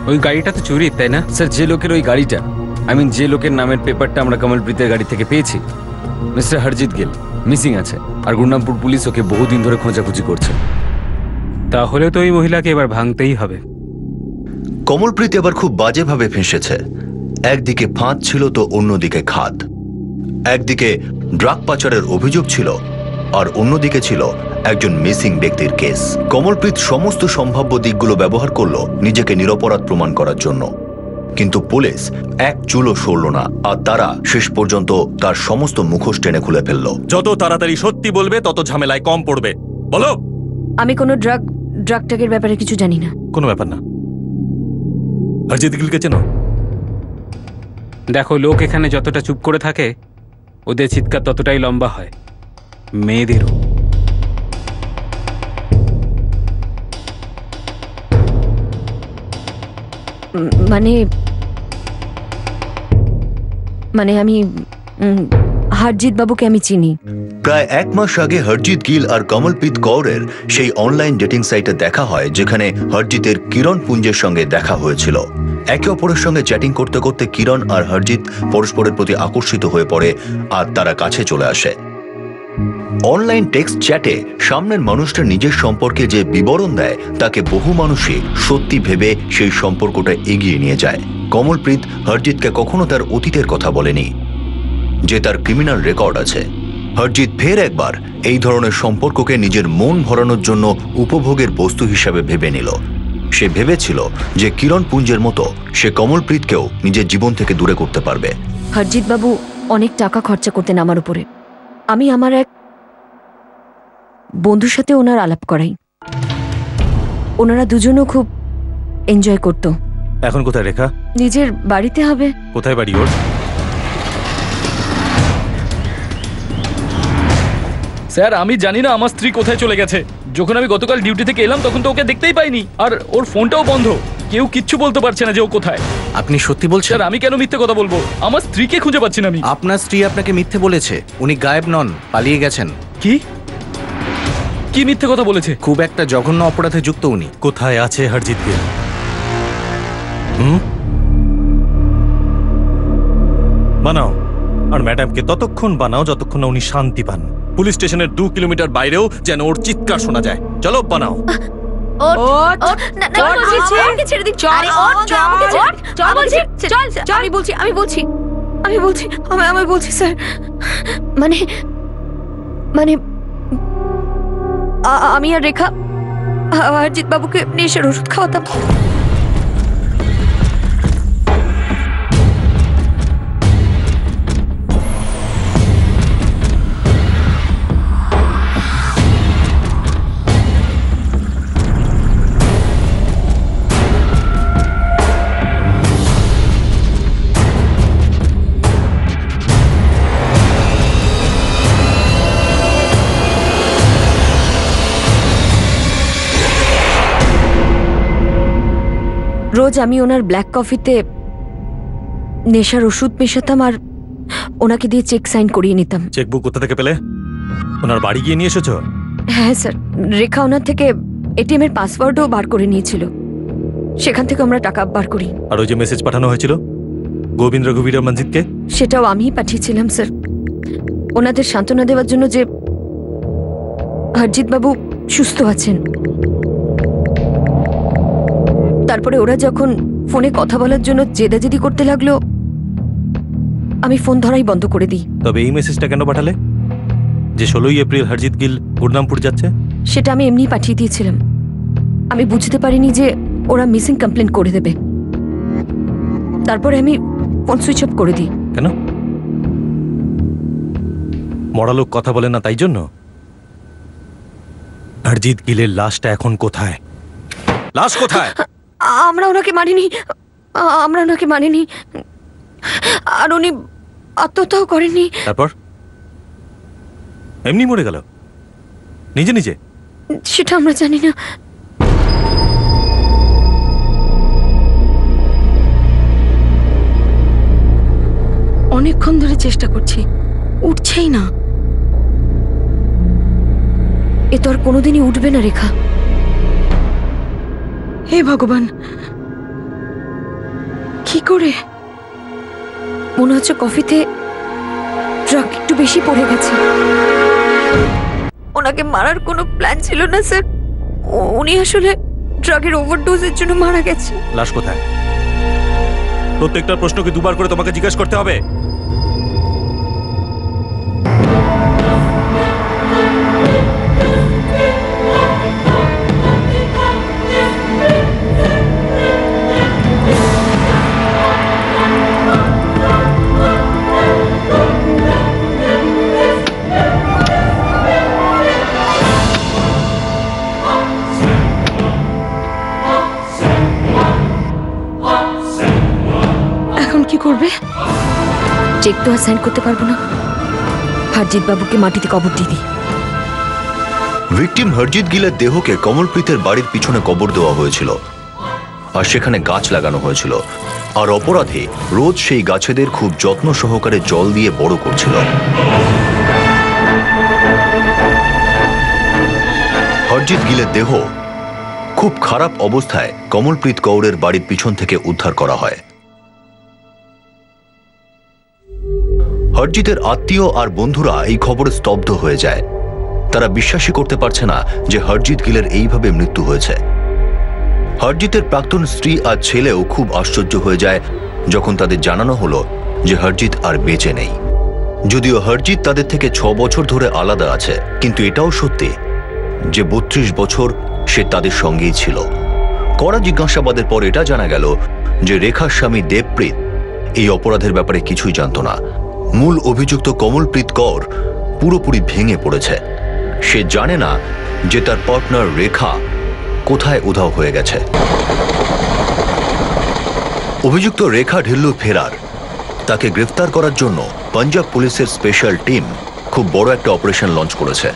ওই গাড়িটা তো চুরি, তাই না? স্যার, যে লোকের ওই গাড়িটা, যে লোকের নামের পেপারটা আমরা কমলপ্রীতের গাড়ি থেকে পেয়েছি, মিস্টার হরজিৎ গিল মিসিং আছে। আর গুরনামপুর পুলিশ ওকে বহুদিন ধরে খোঁজাখুঁজি করছে। তাহলে তো ওই মহিলাকে এবার ভাঙতেই হবে। কমলপ্রীত এবার খুব বাজেভাবে ফেঁসেছে। একদিকে ফাঁদ ছিল তো অন্যদিকে খাদ। একদিকে ড্রাগ পাচারের অভিযোগ ছিল, আর অন্যদিকে ছিল একজন মিসিং ব্যক্তির কেস। কমলপ্রীত সমস্ত সম্ভাব্য দিকগুলো ব্যবহার করলো নিজেকে নিরপরাধ প্রমাণ করার জন্য, কিন্তু পুলিশ এক চুলও সরল না। আর তারা শেষ পর্যন্ত তার সমস্ত মুখোশ টেনে খুলে ফেললো। যত তাড়াতাড়ি সত্যি বলবে তত ঝামেলায় কম পড়বে। বলো। আমি কোনো ড্রাগ ট্যাগের ব্যাপারে কিছু জানি না। কোনো ব্যাপার না। হরজিৎ গিলকে চেনো? দেখো, লোক এখানে যতটা চুপ করে থাকে, ওদের চিৎকার ততটাই লম্বা হয়। মেয়েদেরও। আমি হরজিৎ বাবুকে আমি চিনি। প্রায় 1 মাস আগে হরজিৎ গিল আর কমলপ্রীত কৌরের সেই অনলাইন ডেটিং সাইটে দেখা হয়, যেখানে হরজিতের কিরণ পুঞ্জের সঙ্গে দেখা হয়েছিল। একে অপরের সঙ্গে চ্যাটিং করতে করতে কিরণ আর হরজিৎ পরস্পরের প্রতি আকর্ষিত হয়ে পড়ে আর তারা কাছে চলে আসে। অনলাইন টেক্সট চ্যাটে সামনের মানুষটা নিজের সম্পর্কে যে বিবরণ দেয়, তাকে বহু মানুষই সত্যি ভেবে সেই সম্পর্কটা এগিয়ে নিয়ে যায়। কমলপ্রীত হরজিৎকে কখনো তার অতীতের কথা বলেনি, যে তার ক্রিমিনাল রেকর্ড আছে। হরজিৎ ফের একবার এই ধরনের সম্পর্ককে নিজের মন ভরানোর জন্য উপভোগের বস্তু হিসাবে ভেবে নিল। সে ভেবেছিল যে কিরণ পুঞ্জের মতো সে কমলপ্রীতকেও নিজের জীবন থেকে দূরে করতে পারবে। হরজিৎ বাবু অনেক টাকা খরচা করতেন আমার উপরে। আমি আমার এক বন্ধুর সাথে ওনার আলাপ করাই। ওনারা দুজনও খুব এনজয় করত। এখন কোথায় রেখা? নিজের বাড়িতে হবে। কোথায় বাড়ি ওর? স্যার, আমি জানি না আমার স্ত্রী কোথায় চলে গেছে। যখন আমি গতকাল ডিউটি থেকে এলাম তখন তো ওকে দেখতেই পাইনি, আর ওর ফোনটাও বন্ধ। কেউ কিচ্ছু বলতে পারছে না যে ও কোথায়। আপনি সত্যি বলছেন? স্যার, আমি কেন মিথ্যে কথা বলবো? আমার স্ত্রীকে খুঁজে পাচ্ছি না আমি। আপনার স্ত্রী আপনাকে মিথ্যে বলেছে। উনি গায়েব নন, পালিয়ে গেছেন। কি কি মিথ্যে কথা বলেছে? খুব একটা জঘন্য অপরাধে যুক্ত উনি। কোথায় আছে হরজিৎ গিল? বানাও, আর ম্যাডামকে ততক্ষণ বানাও যতক্ষণ না উনি শান্তি পান। পুলিশ স্টেশনের 2 কিলোমিটার বাইরেও যেন ওর চিৎকার শোনা যায়। চলো বানাও। আমি বলছি স্যার, আমি আর রেখা হরজিৎ বাবুকে নেশার ওষুধ খাওয়াতাম। রোজ আমি ওনার ব্ল্যাক কফিতে নেশার ওষুধ মেশাতাম আর ওনাকে দিয়ে চেক সাইন করিয়ে নিতাম। চেকবুক কোথা থেকে পেলে? ওনার বাড়ি গিয়ে নিয়ে এসেছো? হ্যাঁ স্যার, রেখা ওনার থেকে এটিএম এর পাসওয়ার্ডও বার করে নিয়েছিল, সেখান থেকে আমরা টাকা বার করি। আর ওই যে মেসেজ পাঠানো হয়েছিল গোবিন্দ রঘুবীর মঞ্জিতকে, সেটাও আমিই পাঠিয়েছিলাম স্যার, ওনাদের সান্ত্বনা দেওয়ার জন্য যে হরজিৎ বাবু সুস্থ আছেন। তারপরে ওরা যখন ফোনে কথা বলার জন্য জেদাজেদি করতে লাগলো, আমি ফোন ধরাই বন্ধ করে দিই। তবে এই মেসেজটা কেন পাঠালে যে 16ই এপ্রিল হরজিৎ গিল গুরদামপুর যাচ্ছে? সেটা আমি এমনি পাঠিয়ে দিয়েছিলাম, আমি বুঝতে পারিনি যে ওরা মিসিং কমপ্লেন করে দেবে। তারপরে আমি ফোন সুইচ অফ করে দিই। কেন? মরা লোক কথা বলে না তাই জন্য? হরজিৎ গিলের লাশটা এখন কোথায়? লাশ কোথায়? আমরা ওনাকে মানিনি, আর উনি আত্মহত্যাও করেননি। তারপর এমনি মরে গেল নিজে নিজে? সেটা আমরা জানি না। অনেকক্ষণ ধরে চেষ্টা করছি, উঠছেই না। এ তো আর কোনোদিনই উঠবে না রেখা। হে ভগবান, কি করে? মনে হচ্ছে কফিতে ড্রাগ একটু বেশি পড়ে গেছে। ওনাকে মারার কোনো প্ল্যান ছিল না স্যার, উনি আসলে ড্রাগের ওভারডোজের জন্য মারা গেছে। লাশ কোথায়? প্রত্যেকটা প্রশ্নকে দুবার করে তোমাকে জিজ্ঞেস করতে হবে? কি করবে? চেক তো আর সাইন করতে পারবো না, হরজিৎ বাবুকে মাটিতে কবর দিয়ে দিই। ভিকটিম হরজিৎ গিলের দেহকে কমলপ্রীতের বাড়ির পিছনে কবর দেওয়া হয়েছিল, আর সেখানে গাছ লাগানো হয়েছিল, আর অপরাধী রোজ সেই গাছেদের খুব যত্ন সহকারে জল দিয়ে বড় করছিল। হরজিৎ গিলের দেহ খুব খারাপ অবস্থায় কমলপ্রীত কৌরের বাড়ির পিছন থেকে উদ্ধার করা হয়। হরজিতের আত্মীয় আর বন্ধুরা এই খবরে স্তব্ধ হয়ে যায়। তারা বিশ্বাসই করতে পারছে না যে হরজিৎ গিলের এইভাবে মৃত্যু হয়েছে। হরজিতের প্রাক্তন স্ত্রী আর ছেলেও খুব আশ্চর্য হয়ে যায় যখন তাদের জানানো হলো যে হরজিৎ আর বেঁচে নেই। যদিও হরজিৎ তাদের থেকে 6 বছর ধরে আলাদা আছে, কিন্তু এটাও সত্যি যে 32 বছর সে তাদের সঙ্গেই ছিল। কড়া জিজ্ঞাসাবাদের পর এটা জানা গেল যে রেখার স্বামী দেবপ্রীত এই অপরাধের ব্যাপারে কিছুই জানত না। মূল অভিযুক্ত কমলপ্রীত কৌর পুরোপুরি ভেঙে পড়েছে। সে জানে না যে তার পার্টনার রেখা কোথায় উধাও হয়ে গেছে। অভিযুক্ত রেখা ঢিল্লু ফেরার। তাকে গ্রেফতার করার জন্য পাঞ্জাব পুলিশের স্পেশাল টিম খুব বড় একটা অপারেশন লঞ্চ করেছে।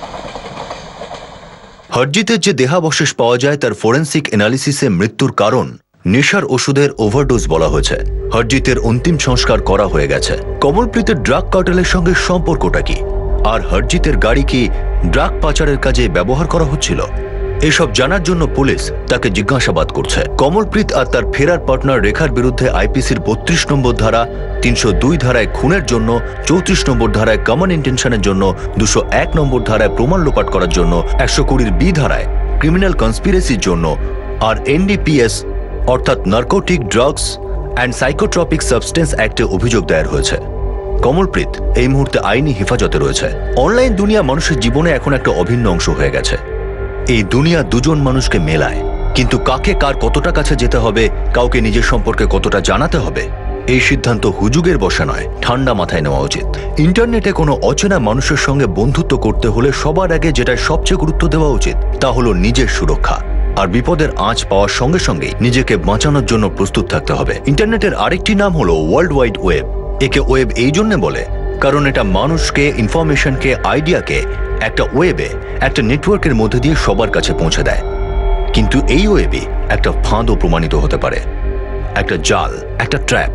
হরজিতের যে দেহাবশেষ পাওয়া যায় তার ফরেন্সিক অ্যানালিসিসে মৃত্যুর কারণ নেশার ওষুধের ওভারডোজ বলা হয়েছে। হরজিতের অন্তিম সংস্কার করা হয়ে গেছে। কমলপ্রীতের ড্রাগ কার্টেলের সঙ্গে সম্পর্কটা কি, আর হরজিতের গাড়ি কি ড্রাগ পাচারের কাজে ব্যবহার করা হচ্ছিল, এসব জানার জন্য পুলিশ তাকে জিজ্ঞাসাবাদ করছে। কমলপ্রীত আর তার ফেরার পার্টনার রেখার বিরুদ্ধে আইপিসির 32 নম্বর ধারা, 302 ধারায় খুনের জন্য, 34 নম্বর ধারায় কমন ইন্টেনশনের জন্য, 201 নম্বর ধারায় প্রমাণ লোপাট করার জন্য, 120B ধারায় ক্রিমিনাল কনস্পিরেসির জন্য, আর এনডিপিএস অর্থাৎ narcotic drugs and psychotropic substance অ্যাক্টে অভিযোগ দায়ের হয়েছে। কমলপ্রীত এই মুহূর্তে আইনি হেফাজতে রয়েছে। অনলাইন দুনিয়া মানুষের জীবনে এখন একটা অভিন্ন অংশ হয়ে গেছে। এই দুনিয়া দুজন মানুষকে মেলায়, কিন্তু কাকে কার কতটা কাছে যেতে হবে, কাউকে নিজের সম্পর্কে কতটা জানাতে হবে, এই সিদ্ধান্ত হুজুগের বসে নয়, ঠান্ডা মাথায় নেওয়া উচিত। ইন্টারনেটে কোনো অচেনা মানুষের সঙ্গে বন্ধুত্ব করতে হলে সবার আগে যেটা সবচেয়ে গুরুত্ব দেওয়া উচিত তা হলো নিজের সুরক্ষা, আর বিপদের আঁচ পাওয়ার সঙ্গে সঙ্গে নিজেকে বাঁচানোর জন্য প্রস্তুত থাকতে হবে। ইন্টারনেটের আরেকটি নাম হলো ওয়ার্ল্ড ওয়াইড ওয়েব। একে ওয়েব এই জন্য বলে কারণ এটা মানুষকে, ইনফরমেশনকে, আইডিয়াকে একটা ওয়েবে, একটা নেটওয়ার্কের মধ্যে দিয়ে সবার কাছে পৌঁছে দেয়। কিন্তু এই ওয়েবে একটা ফাঁদও প্রমাণিত হতে পারে। একটা জাল, একটা ট্র্যাপ,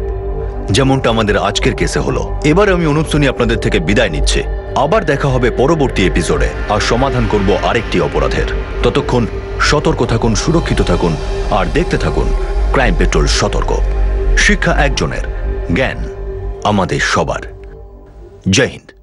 যেমনটা আমাদের আজকের কেসে হলো। এবার আমি অনুপ সোনি আপনাদের থেকে বিদায় নিচ্ছে। আবার দেখা হবে পরবর্তী এপিসোডে আর সমাধান করব আরেকটি অপরাধের। ততক্ষণ সতর্ক থাকুন, সুরক্ষিত থাকুন আর দেখতে থাকুন ক্রাইম পেট্রোল সতর্ক। শিক্ষা একজনের, জ্ঞান আমাদের সবার। জয় হিন্দ।